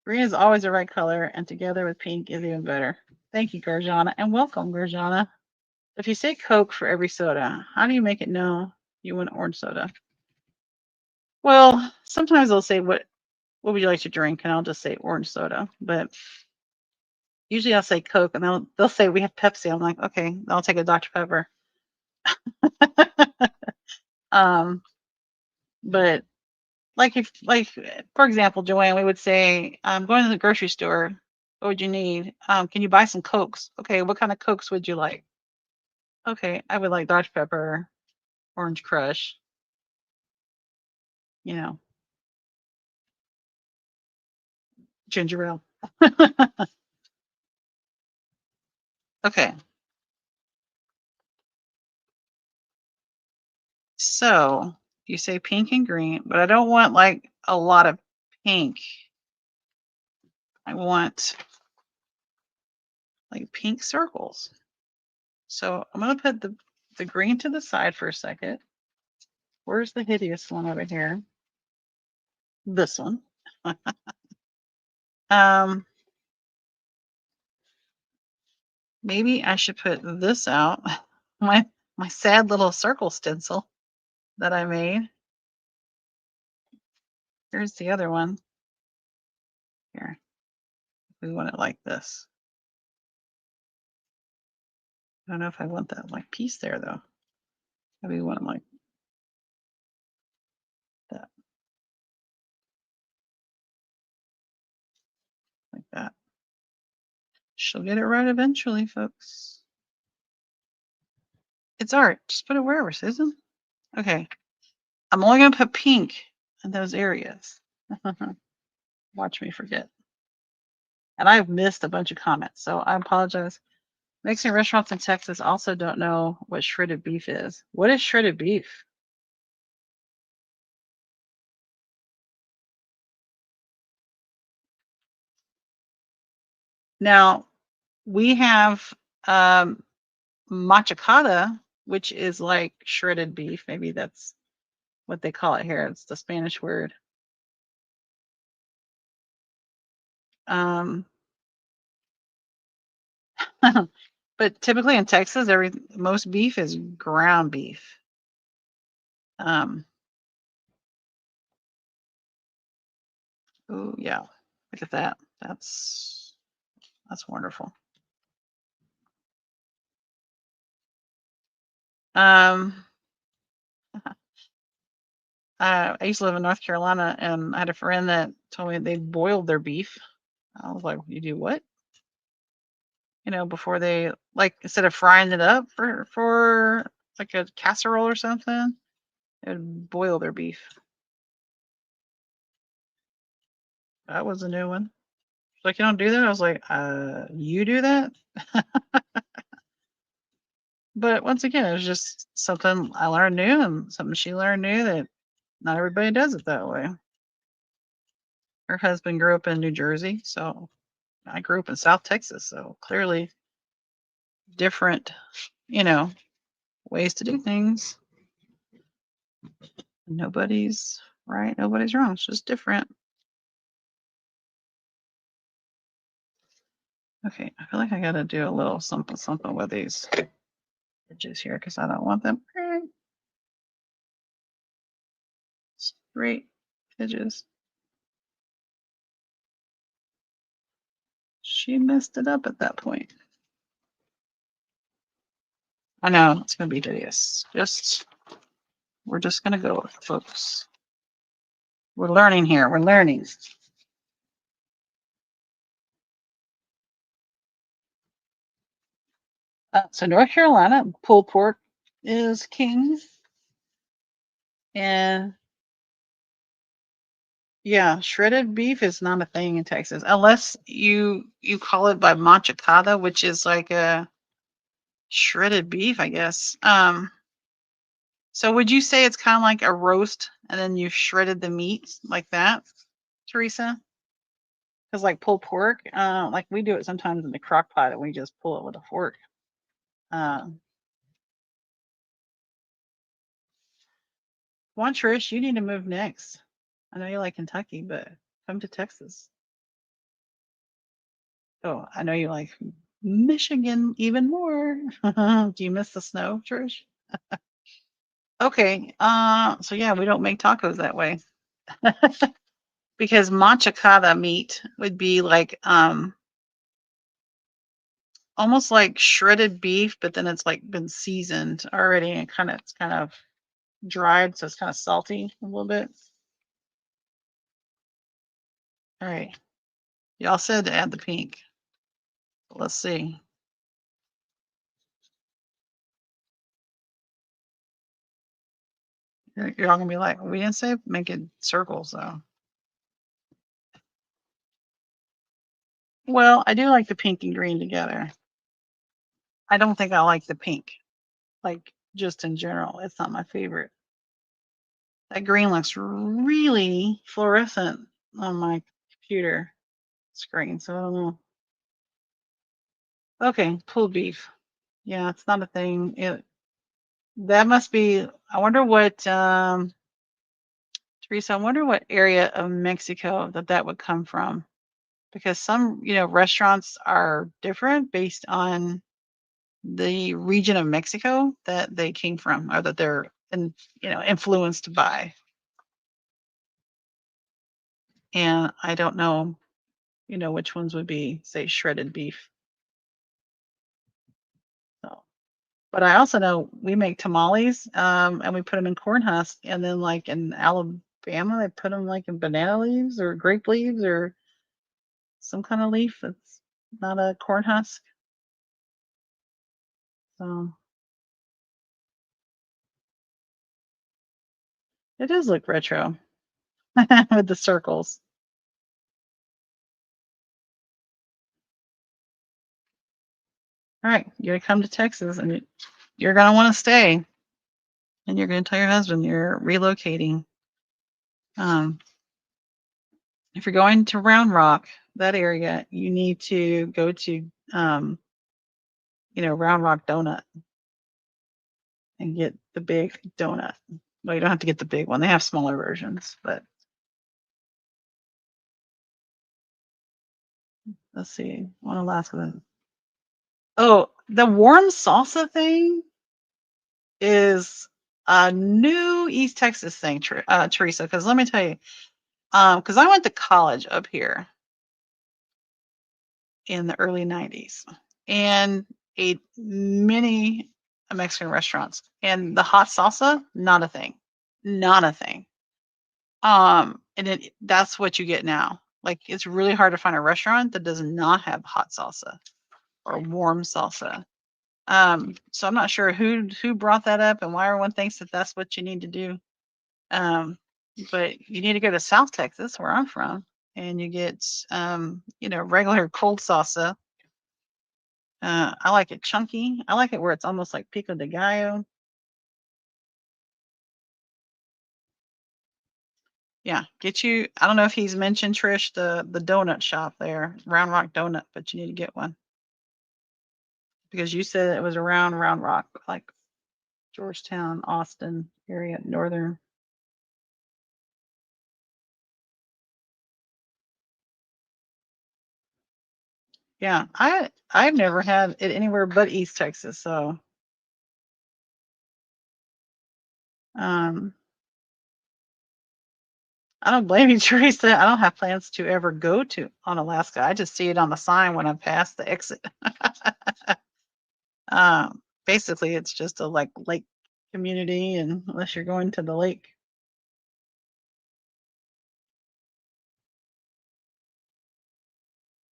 Green is always the right color, and together with pink is even better. Thank you, Garjana, and welcome, Garjana. If you say Coke for every soda, how do you make it know you want orange soda? Well, sometimes they'll say, what would you like to drink? And I'll just say orange soda. But usually I'll say Coke, and they'll say we have Pepsi. I'm like, okay, I'll take a Dr. Pepper. But for example, Joanne, we would say, I'm going to the grocery store. What would you need? Can you buy some Cokes? Okay, what kind of Cokes would you like? Okay, I would like Dr. Pepper, Orange Crush, you know, ginger ale. Okay. So you say pink and green, but I don't want like a lot of pink. I want like pink circles. So I'm going to put the green to the side for a second. Where's the hideous one over here? This one. Maybe I should put this out. My sad little circle stencil that I made. Here's the other one. Here. We want it like this. I don't know if I want that like piece there though. Maybe we want it like that. Like that. She'll get it right eventually, folks. It's art. Just put it wherever, Susan. Okay. I'm only going to put pink in those areas. Watch me forget. And I've missed a bunch of comments, so I apologize. Mexican restaurants in Texas also don't know what shredded beef is. What is shredded beef? Now, we have machacada, which is like shredded beef. Maybe that's what they call it here. It's the Spanish word. But typically in Texas, most beef is ground beef. Oh yeah, look at that. That's wonderful. I used to live in North Carolina, and I had a friend that told me they boiled their beef. I was like, "You do what?" You know, before they like instead of frying it up for like a casserole or something, they would boil their beef. That was a new one. She's like, "You don't do that?" I was like, you do that?" But once again, it was just something I learned new and something she learned new that not everybody does it that way. Her husband grew up in New Jersey, so I grew up in South Texas, so clearly different, you know, ways to do things. Nobody's right, nobody's wrong. It's just different. Okay, I feel like I gotta do a little something something with these edges here because I don't want them straight edges. She messed it up at that point. I know it's gonna be hideous. We're just gonna go with it, folks. We're learning here. We're learning. So North Carolina, pulled pork is king. And yeah, shredded beef is not a thing in Texas unless you call it by machacada, which is like a shredded beef, I guess. So would you say it's kind of like a roast and then you've shredded the meat like that, Teresa? Because like pulled pork, like we do it sometimes in the crock pot and we just pull it with a fork. Come on, Trish, you need to move next. I know you like Kentucky, but come to Texas. Oh, I know you like Michigan even more. Do you miss the snow, Trish? Okay. So yeah, we don't make tacos that way. Because machacada meat would be like almost like shredded beef, but then it's like been seasoned already and it's kind of dried, so it's kind of salty a little bit. All right. Y'all said to add the pink. Let's see. You're all gonna be like, we didn't say make it circles though. Well, I do like the pink and green together. I don't think I like the pink. Like just in general, it's not my favorite. That green looks really fluorescent on my computer. screen, so I don't know. Okay, pulled beef. Yeah, it's not a thing. That must be. I wonder what, Teresa. I wonder what area of Mexico that would come from, because some restaurants are different based on the region of Mexico that they came from, or that they're influenced by. And I don't know, which ones would be, say, shredded beef. So, but I also know we make tamales, and we put them in corn husk, and then like in Alabama, they put them like in banana leaves or grape leaves or some kind of leaf that's not a corn husk. So it does look retro with the circles. All right, you're gonna come to Texas, and you're gonna want to stay, and you're gonna tell your husband you're relocating. If you're going to Round Rock, that area, you need to go to Round Rock Donut and get the big donut. Well, you don't have to get the big one. They have smaller versions, but let's see. One Alaska. Oh, the warm salsa thing is a new East Texas thing, Teresa. Because let me tell you, because I went to college up here in the early '90s and ate many Mexican restaurants, and the hot salsa, not a thing, not a thing. And that's what you get now. Like, it's really hard to find a restaurant that does not have hot salsa or warm salsa. So I'm not sure who brought that up and why everyone thinks that that's what you need to do. But you need to go to South Texas, where I'm from, and you get regular cold salsa. I like it chunky. I like it where it's almost like pico de gallo. Yeah, get you. I don't know if he's mentioned, Trish, the donut shop there, Round Rock Donut, but you need to get one because you said it was around Round Rock, like Georgetown, Austin area, northern. Yeah, I've never had it anywhere but East Texas, so um I don't blame you, Teresa. I don't have plans to ever go to on Alaska. I just see it on the sign when I pass the exit. Basically, it's just a like lake community, and unless you're going to the lake.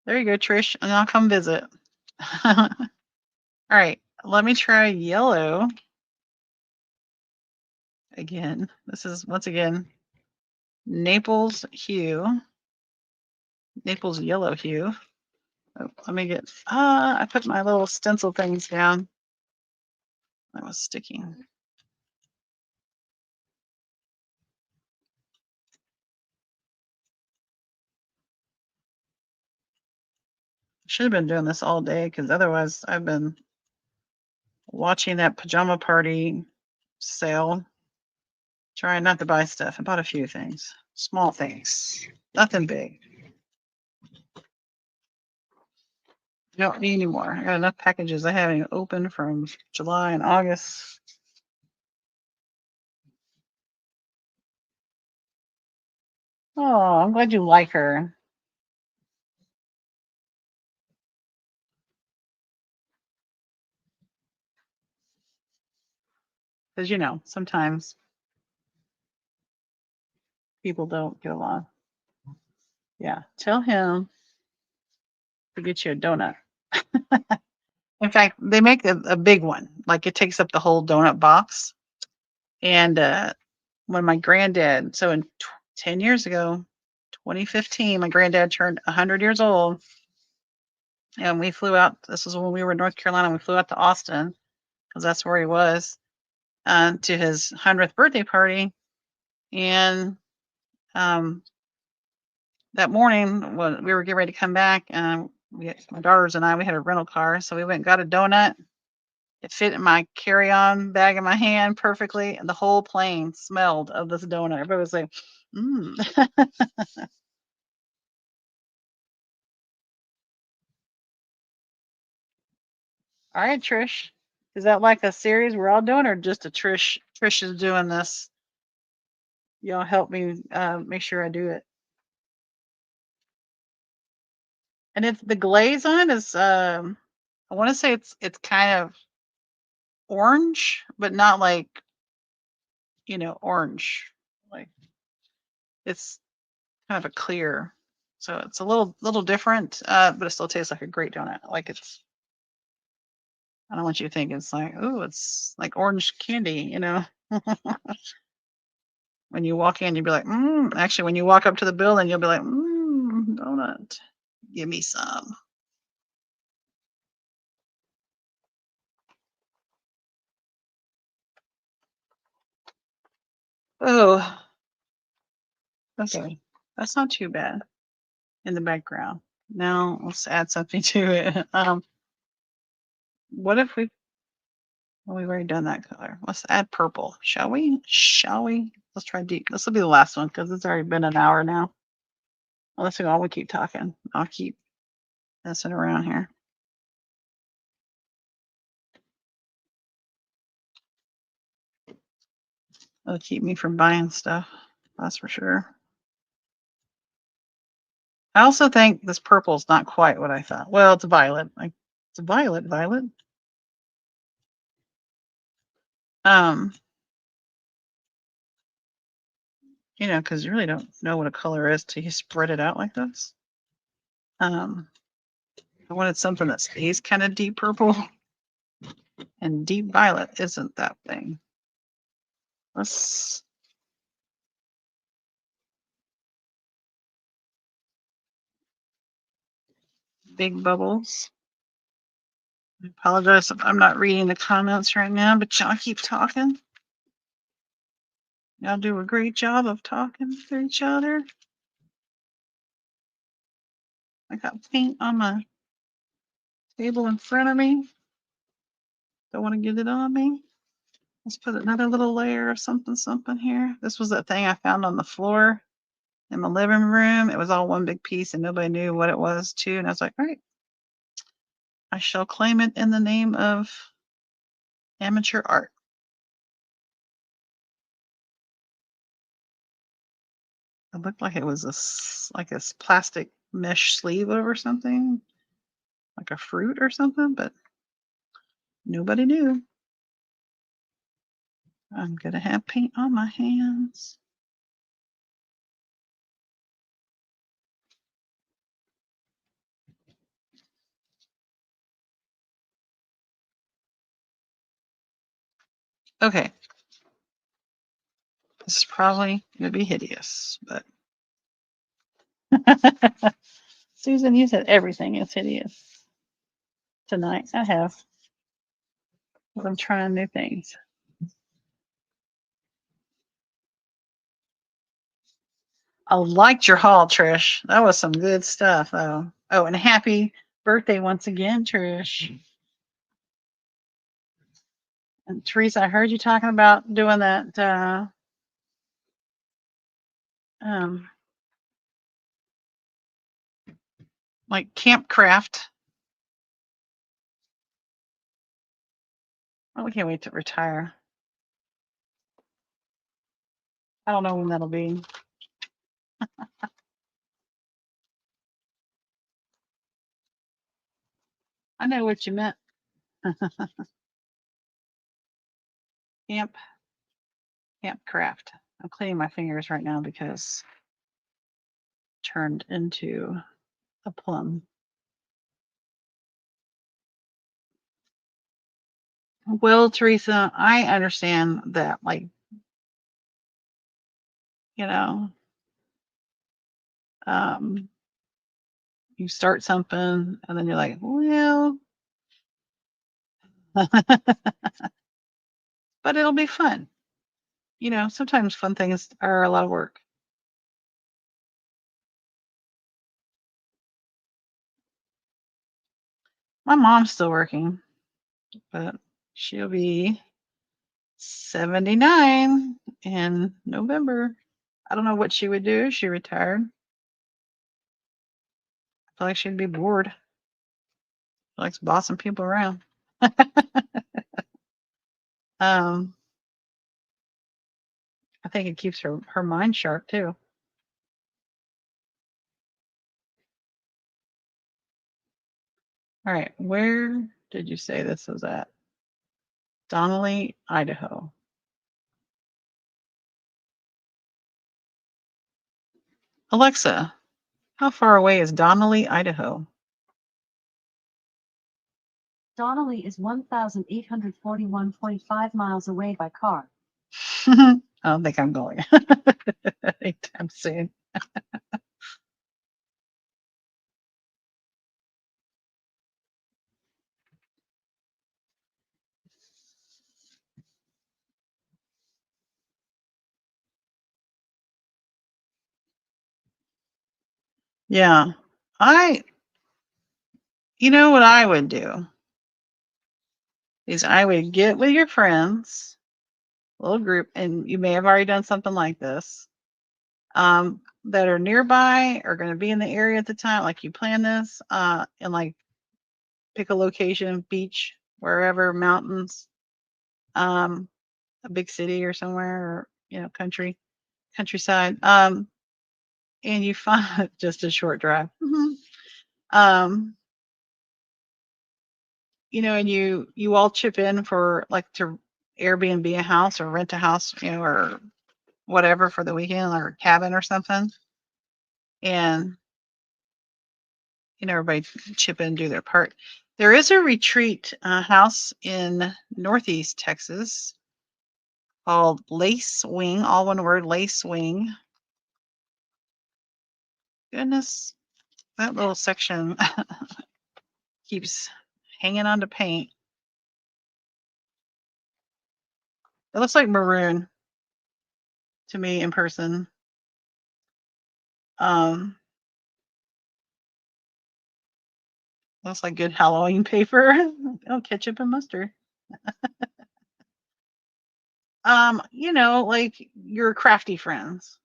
There you go, Trish, and I'll come visit. All right, let me try yellow again. This is once again Naples hue, Naples yellow hue. Oh, let me get. I put my little stencil things down. I was sticking. Should have been doing this all day because otherwise I've been watching that pajama party sale, trying not to buy stuff. I bought a few things, small things, nothing big. Don't need any more. I got enough packages I haven't even opened from July and August. Oh, I'm glad you like her. Because, sometimes people don't get along. Yeah. Tell him to get you a donut. In fact, they make a big one. Like, it takes up the whole donut box. And when my granddad, so in 10 years ago, 2015, my granddad turned 100 years old. And we flew out. This was when we were in North Carolina. We flew out to Austin because that's where he was, to his 100th birthday party. And that morning when we were getting ready to come back, my daughters and I, we had a rental car, so we went and got a donut. It fit in my carry-on bag in my hand perfectly, and the whole plane smelled of this donut. Everybody was like, "Mm." All right, Trish. Is that like a series we're all doing, or just a Trish is doing this? Y'all help me make sure I do it. And it's the glaze on it is I want to say it's kind of orange, but not like, orange. Like it's kind of a clear. So it's a little different, but it still tastes like a great donut. Like I don't want you to think it's like, oh, it's like orange candy. When you walk in, you'll be like, Actually, when you walk up to the building, you'll be like, donut. Give me some. Oh, okay. That's not too bad in the background. Now let's add something to it. What if well, we've already done that color. Let's add purple. Shall we? Shall we? Let's try deep. This will be the last one because it's already been an hour now. Unless we keep talking. I'll keep messing around here. It'll keep me from buying stuff. That's for sure. I also think this purple is not quite what I thought. Well, it's violet. It's a violet. Um, because you really don't know what a color is till you spread it out like this. I wanted something that stays kind of deep purple, and deep violet isn't that thing. Let's big bubbles. I apologize if I'm not reading the comments right now, but y'all keep talking. Y'all do a great job of talking to each other. I got paint on my table in front of me. Don't want to get it on me. Let's put another little layer of something here. This was that thing I found on the floor in my living room. It was all one big piece and nobody knew what it was too. And I was like, all right, I shall claim it in the name of amateur art. It looked like it was like this plastic mesh sleeve over something, like a fruit or something, but nobody knew. I'm gonna have paint on my hands. Okay. This is probably gonna be hideous, but Susan, you said everything is hideous tonight. I have. I'm trying new things. I liked your haul, Trish. That was some good stuff. Oh, and happy birthday once again, Trish. And Teresa, I heard you talking about doing that like camp craft. Oh, we can't wait to retire. I don't know when that'll be. I know what you meant. Camp craft. I'm cleaning my fingers right now because it turned into a plum. Well, Teresa, I understand that, like, you know, um, you start something and then you're like, well, but it'll be fun. Sometimes fun things are a lot of work. My mom's still working, but she'll be 79 in November. I don't know what she would do if she retired. I feel like she'd be bored. She likes bossing people around. um, I think it keeps her mind sharp too. All right, where did you say this was at? Donnelly, Idaho. Alexa, how far away is Donnelly, Idaho? Donnelly is 1,841.5 miles away by car. I don't think I'm going anytime soon. Yeah. You know what I would do is I would get with your friends, little group, and you may have already done something like this, that are nearby or going to be in the area at the time. Like you plan this, and like pick a location, beach, wherever, mountains, a big city or somewhere, or countryside. And you find just a short drive. Um, and you all chip in for like to Airbnb a house or rent a house, or whatever for the weekend or cabin or something. And everybody chip in and do their part. There is a retreat house in Northeast Texas called Lace Wing, all one word, Lace Wing. Goodness, that little section keeps hanging on to paint. It looks like maroon to me in person. Looks like good Halloween paper. Oh, ketchup and mustard. Like your crafty friends.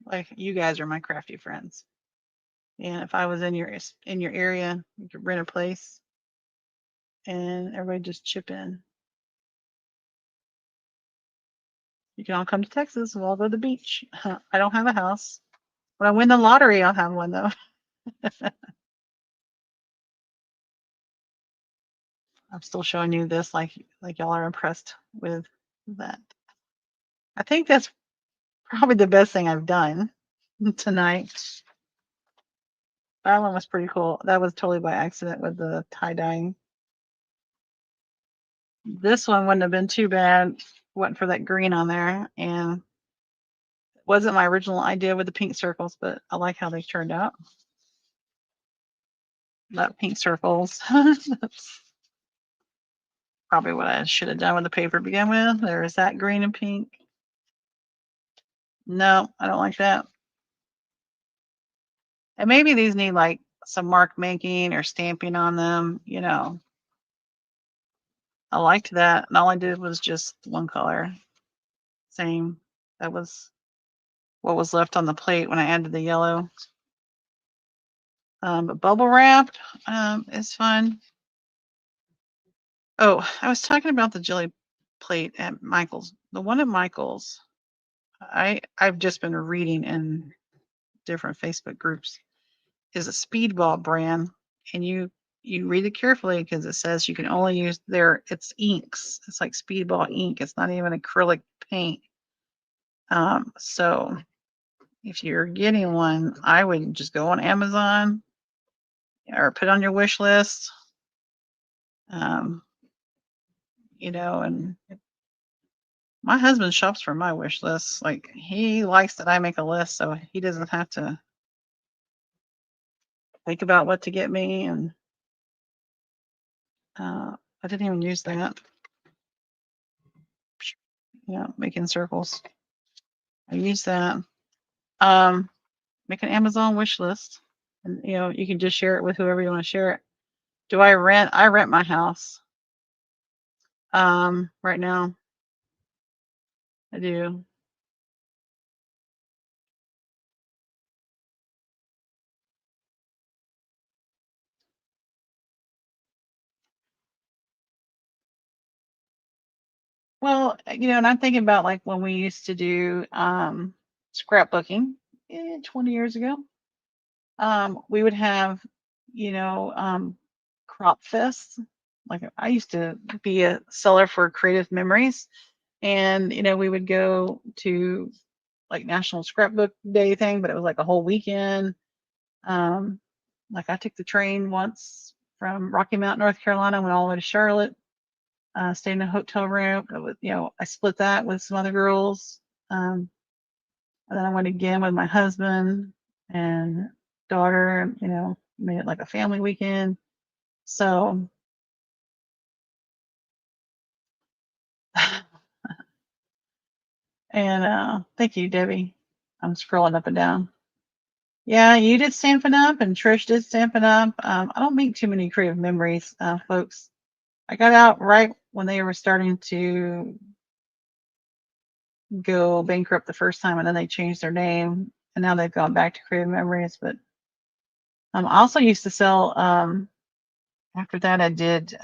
Like you guys are my crafty friends. And if I was in your area, you could rent a place and everybody just chip in. You can all come to Texas. We'll all go to the beach. I don't have a house. When I win the lottery, I'll have one though. I'm still showing you this like y'all are impressed with that. I think that's probably the best thing I've done tonight. That one was pretty cool. That was totally by accident with the tie-dyeing. This one wouldn't have been too bad. Went for that green on there, and it wasn't my original idea with the pink circles, but I like how they turned out. That pink circles. That's probably what I should have done with the paper to begin with. There is that green and pink. No, I don't like that. And maybe these need like some mark making or stamping on them, I liked that. And all I did was just one color. Same. That was what was left on the plate when I added the yellow. But bubble wrap is fun. Oh, I was talking about the jelly plate at Michael's. The one at Michael's, I've just been reading in different Facebook groups, is a Speedball brand, and you read it carefully because it says you can only use it's inks. It's like Speedball ink. It's not even acrylic paint. So if you're getting one, I would just go on Amazon or put on your wish list. And my husband shops for my wish list. Like he likes that I make a list so he doesn't have to think about what to get me. And I didn't even use that. Yeah, making circles. I use that. Make an Amazon wish list, and you can just share it with whoever you want to share it. Do I rent? I rent my house. Right now, I do. Well, and I'm thinking about like when we used to do scrapbooking 20 years ago. We would have, you know, um, crop fests. Like I used to be a seller for Creative Memories, and we would go to like National Scrapbook Day thing, but it was like a whole weekend. Um, like I took the train once from Rocky Mount, North Carolina, went all the way to Charlotte, stayed in a hotel room. I split that with some other girls. Um, and then I went again with my husband and daughter, made it like a family weekend. So, and thank you, Debbie. I'm scrolling up and down. Yeah, you did Stampin' Up, and Trish did Stampin' Up. I don't make too many Creative Memories, folks. I got out right when they were starting to go bankrupt the first time, and then they changed their name, and now they've gone back to Creative Memories. But I also used to sell. After that, I did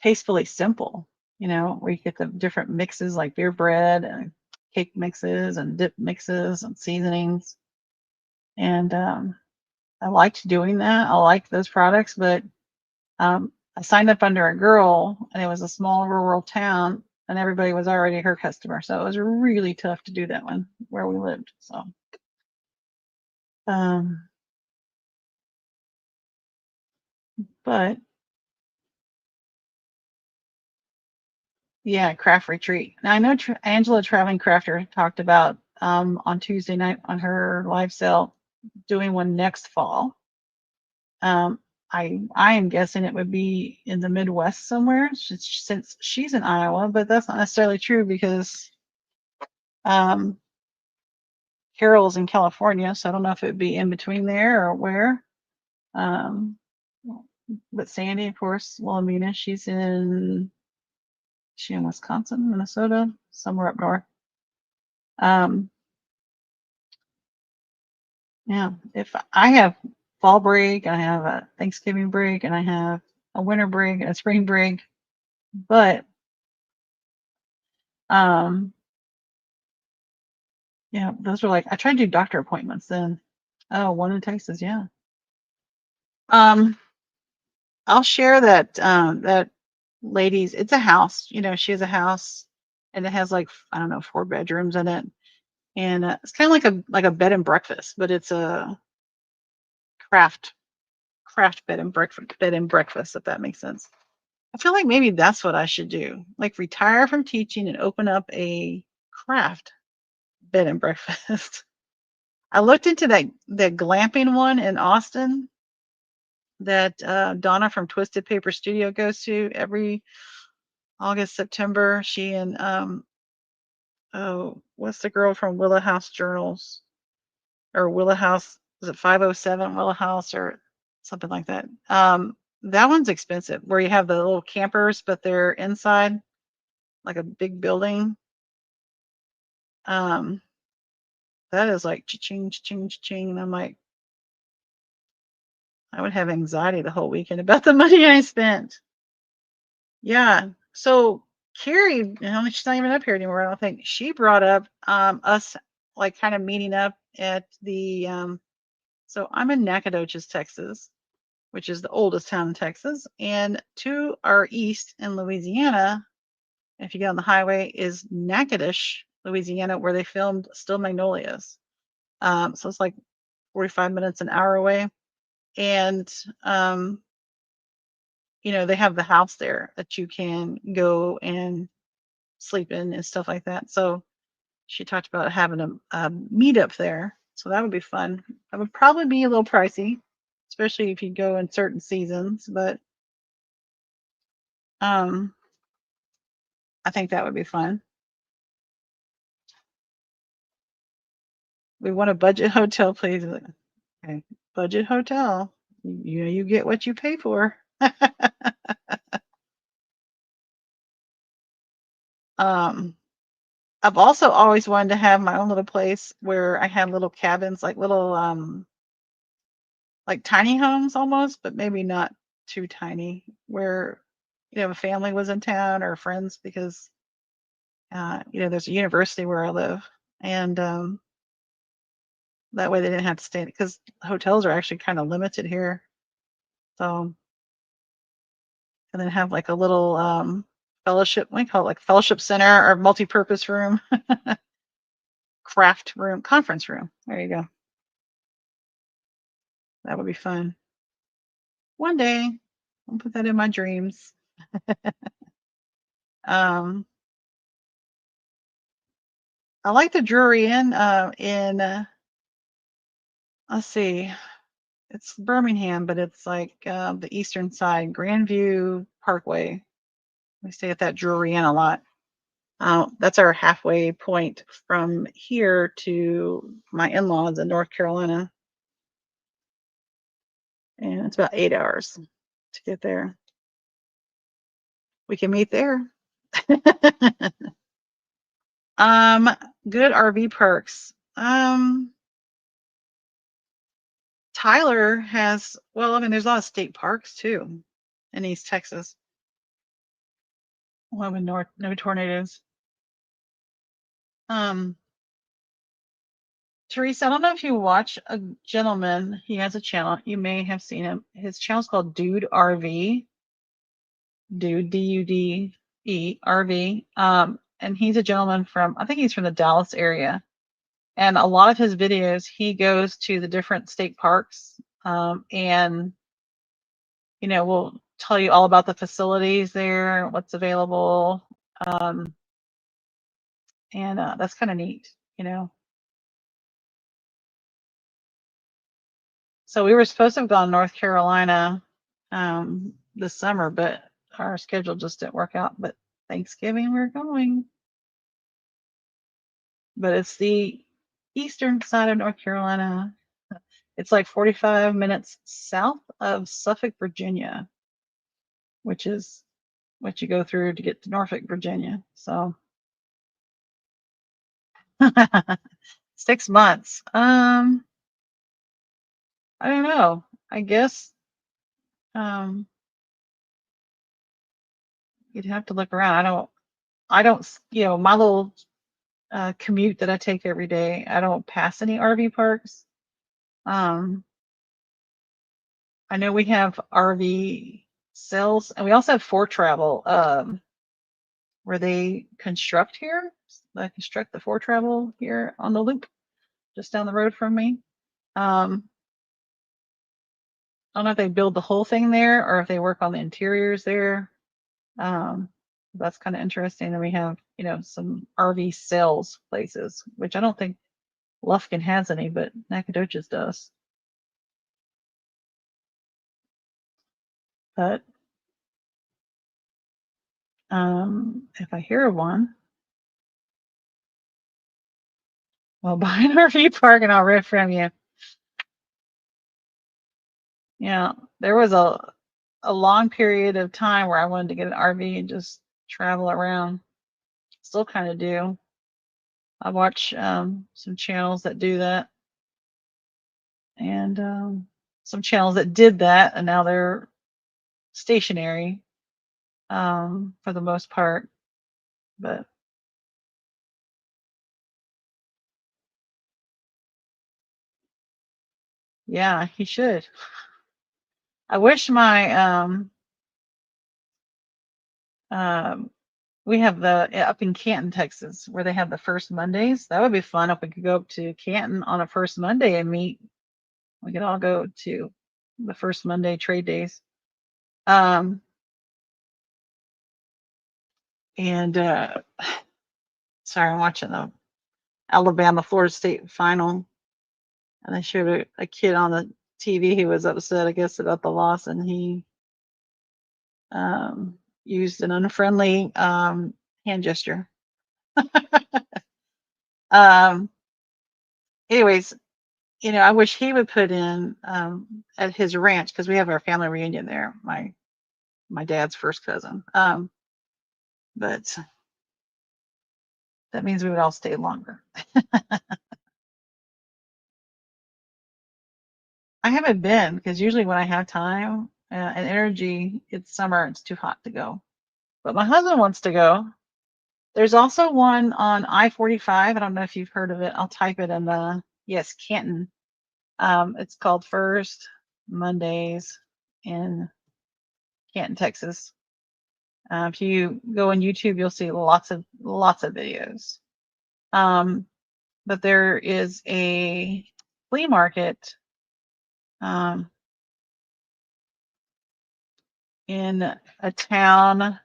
Tastefully Simple. Where you get the different mixes like beer bread and cake mixes and dip mixes and seasonings. And I liked doing that. I liked those products, but I signed up under a girl, and it was a small rural town, and everybody was already her customer. So it was really tough to do that one where we lived. So, um, but yeah, craft retreat. Now I know Angela Traveling Crafter talked about on Tuesday night on her live sale doing one next fall. Um, I am guessing it would be in the Midwest somewhere since she's in Iowa, but that's not necessarily true because um, Carol's in California, so I don't know if it would be in between there or where. Um, but Sandy, of course, Wilhelmina, she in Wisconsin, Minnesota, somewhere up north. Um, yeah, if I have fall break, I have a Thanksgiving break, and I have a winter break and a spring break, but um, yeah, those are like I try to do doctor appointments then. Oh, one in Texas, yeah. Um, I'll share that lady's. It's a house, she has a house, and it has like I don't know 4 bedrooms in it, and it's kind of like a bed and breakfast, but it's a craft craft bed and breakfast, if that makes sense. I feel like maybe that's what I should do, like retire from teaching and open up a craft bed and breakfast. I looked into that glamping one in Austin that Donna from Twisted Paper Studio goes to every August, September. She and oh, what's the girl from Willow House Journals or Willow House? Is it 507 Willow House or something like that? That one's expensive, where you have the little campers, but they're inside like a big building. Um, that is like cha-ching, cha-ching, cha-ching, and I'm like, I would have anxiety the whole weekend about the money I spent. Yeah. So Carrie, she's not even up here anymore, I don't think. She brought up us like kind of meeting up at the so I'm in Nacogdoches, Texas, which is the oldest town in Texas, and to our east in Louisiana, if you get on the highway, is Natchitoches, Louisiana, where they filmed Still Magnolias. So it's like 45 minutes, an hour away. And they have the house there that you can go and sleep in and stuff like that. So she talked about having a meetup there. So that would be fun. That would probably be a little pricey, especially if you go in certain seasons. But um, I think that would be fun. We want a budget hotel, please. Okay, budget hotel. You know, you get what you pay for. um, I've also always wanted to have my own little place where I had little cabins, like little like tiny homes almost, but maybe not too tiny, where a family was in town or friends, because there's a university where I live, and that way they didn't have to stay, because hotels are actually kind of limited here. So, and then have like a little fellowship, we call it like fellowship center or multi-purpose room, craft room, conference room. There you go. That would be fun. One day, I'll put that in my dreams. um, I like the Drury Inn let's see, it's Birmingham, but it's like the eastern side, Grandview Parkway. We stay at that Drury Inn a lot. That's our halfway point from here to my in-laws in North Carolina. And it's about 8 hours to get there. We can meet there. Good RV parks. Tyler has, well, I mean, there's a lot of state parks too in East Texas. Well, with no tornadoes. Teresa, I don't know if you watch a gentleman. He has a channel. You may have seen him. His channel's called Dude RV. Dude, D-U-D-E RV. And he's a gentleman from, I think he's from the Dallas area. And a lot of his videos, he goes to the different state parks, and will tell you all about the facilities there, what's available, and that's kind of neat. So we were supposed to have gone to North Carolina this summer, but our schedule just didn't work out. But Thanksgiving we're going. But it's the eastern side of North Carolina. It's like 45 minutes south of Suffolk, Virginia, which is what you go through to get to Norfolk, Virginia. So 6 months. I don't know. I guess you'd have to look around. I don't, my little commute that I take every day, I don't pass any RV parks. I know we have RV sales, and we also have For Travel, where they construct here. They construct the For Travel here on the loop, just down the road from me. I don't know if they build the whole thing there or if they work on the interiors there. That's kind of interesting. And we have, some RV sales places, which I don't think Lufkin has any, but Nacogdoches does. But if I hear of one, well, buy an RV park and I'll rent from you. Yeah, there was a long period of time where I wanted to get an RV and just travel around. Still kind of do. I watch some channels that do that, and some channels that did that, and now they're stationary for the most part. But yeah, he should. I wish my we have up in Canton, Texas, where they have the first Mondays. That would be fun if we could go up to Canton on a first Monday and meet. We could all go to the first Monday trade days. And sorry, I'm watching the Alabama Florida State final, and they showed a kid on the TV. He was upset, I guess, about the loss, and he used an unfriendly hand gesture. Um, anyways, I wish he would put in at his ranch because we have our family reunion there. My dad's first cousin. But that means we would all stay longer. I haven't been because usually when I have time and energy, it's summer, it's too hot to go. But my husband wants to go. There's also one on I-45. I don't know if you've heard of it. I'll type it in yes, Canton. It's called First Mondays in Canton, Texas. If you go on YouTube, you'll see lots of videos. But there is a flea market in a town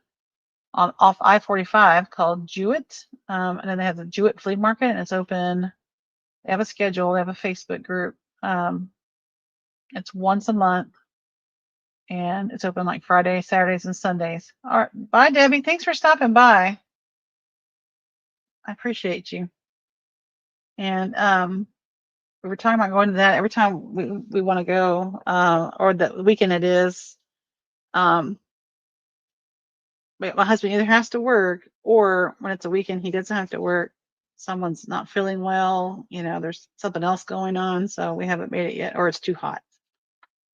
off I-45 called Jewett, and then they have the Jewett Flea Market, and it's open. They have a schedule. They have a Facebook group. It's once a month, and it's open like Fridays, Saturdays, and Sundays. All right, bye, Debbie. Thanks for stopping by. I appreciate you. And we were talking about going to that every time we want to go, or the weekend it is. But my husband either has to work, or when it's a weekend, he doesn't have to work. Someone's not feeling well, there's something else going on, so we haven't made it yet, or it's too hot.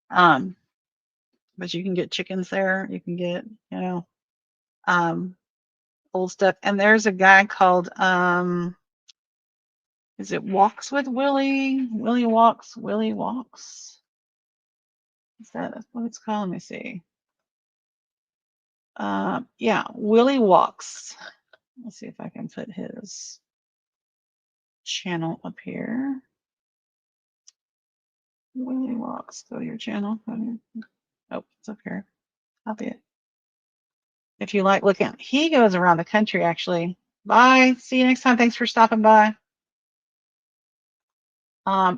But you can get chickens there. You can get, old stuff. And there's a guy called, is it Walks with Willie? Willie Walks? Is that what it's called? Let me see. Yeah, Willie Walks. Let's see if I can put his channel up here. Willie Walks. Go to your channel. Oh, it's up here. Copy it. If you like looking, he goes around the country actually. Bye. See you next time. Thanks for stopping by.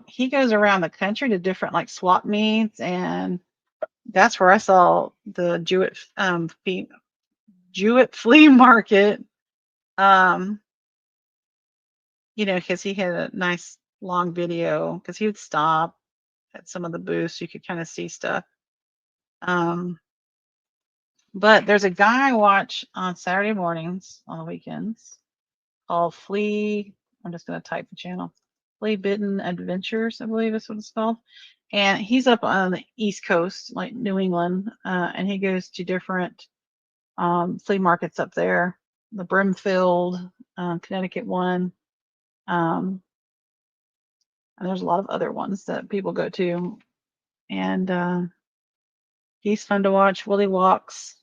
He goes around the country to different like swap meets, and that's where I saw the Jewett flea market. Because he had a nice long video, because he would stop at some of the booths, you could kind of see stuff. But there's a guy I watch on Saturday mornings on the weekends called Flea. I'm just going to type the channel. Flea Bitten Adventures, I believe is what it's called. And he's up on the East Coast, like New England, and he goes to different flea markets up there. The Brimfield, Connecticut one. And there's a lot of other ones that people go to. And he's fun to watch. Willie Walks.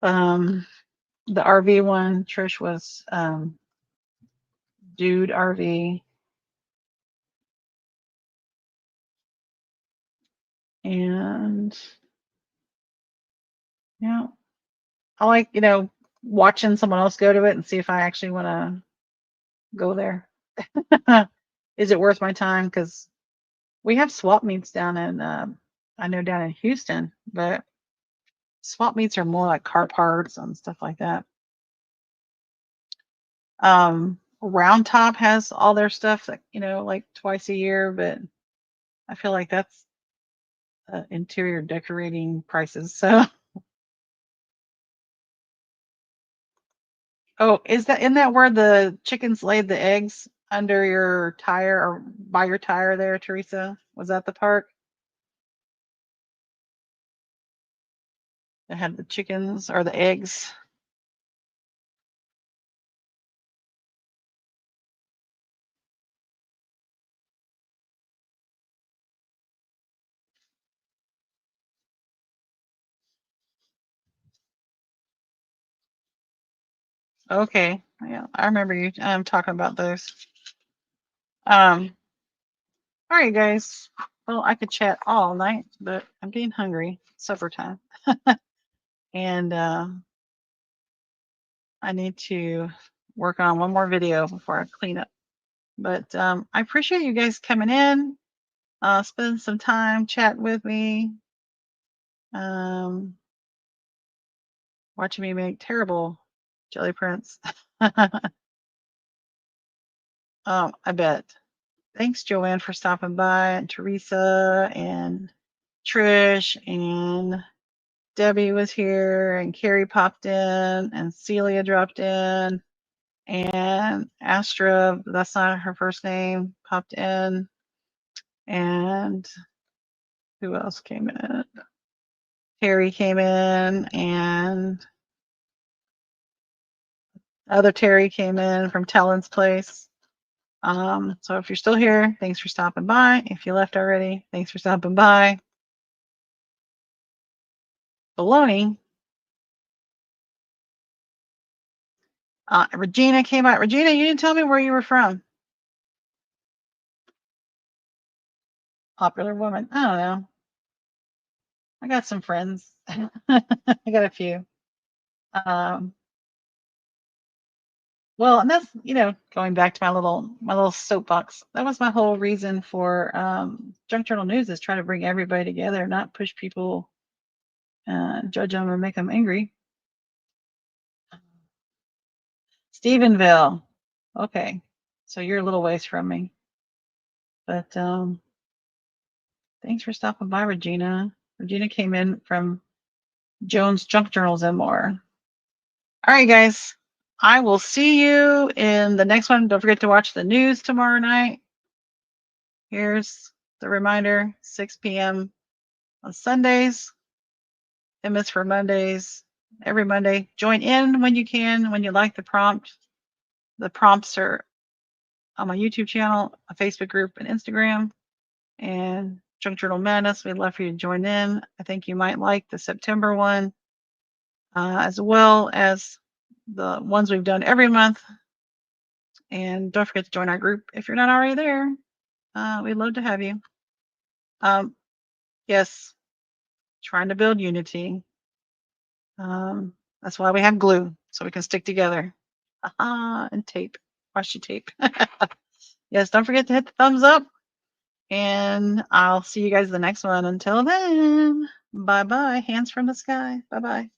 The RV one, Trish was Dude RV. And yeah, I like, watching someone else go to it and see if I actually want to go there. Is it worth my time? Because we have swap meets down in, I know down in Houston, but swap meets are more like car parts and stuff like that. Round Top has all their stuff that, like twice a year, but I feel like that's interior decorating prices. So, oh, isn't that where the chickens laid the eggs under your tire or by your tire there, Teresa? Was that the park that had the chickens or the eggs? Okay, yeah, I remember you talking about those. Um, all right, guys. Well, I could chat all night, but I'm getting hungry. Supper time. And I need to work on one more video before I clean up. But I appreciate you guys coming in, spending some time chatting with me, watching me make terrible Jelly Prince. Oh, I bet. Thanks, Joanne, for stopping by, and Teresa, and Trish, and Debbie was here, and Carrie popped in, and Celia dropped in, and Astra, that's not her first name, popped in, and who else came in? Terry came in, and other Terry came in from Talon's place. So if you're still here, thanks for stopping by. If you left already, thanks for stopping by. Baloney. Regina came out. Regina, you didn't tell me where you were from. Popular woman. I don't know. I got some friends. I got a few. Well, and that's, going back to my little soapbox. That was my whole reason for Junk Journal News, is try to bring everybody together, not push people, judge them or make them angry. Stephenville. Okay. So you're a little ways from me. But thanks for stopping by, Regina. Regina came in from Jones Junk Journals and more. All right, guys. I will see you in the next one. Don't forget to watch the news tomorrow night. Here's the reminder, 6 p.m. on Sundays. MS for Mondays, every Monday. Join in when you can, when you like the prompt. The prompts are on my YouTube channel, a Facebook group, and Instagram. And Junk Journal Madness, we'd love for you to join in. I think you might like the September one, as well as the ones we've done every month. And don't forget to join our group if you're not already there. We'd love to have you. Yes, trying to build unity. That's why we have glue, so we can stick together. And tape, washi tape. Yes, don't forget to hit the thumbs up. And I'll see you guys in the next one. Until then, bye-bye. Hands from the sky. Bye-bye.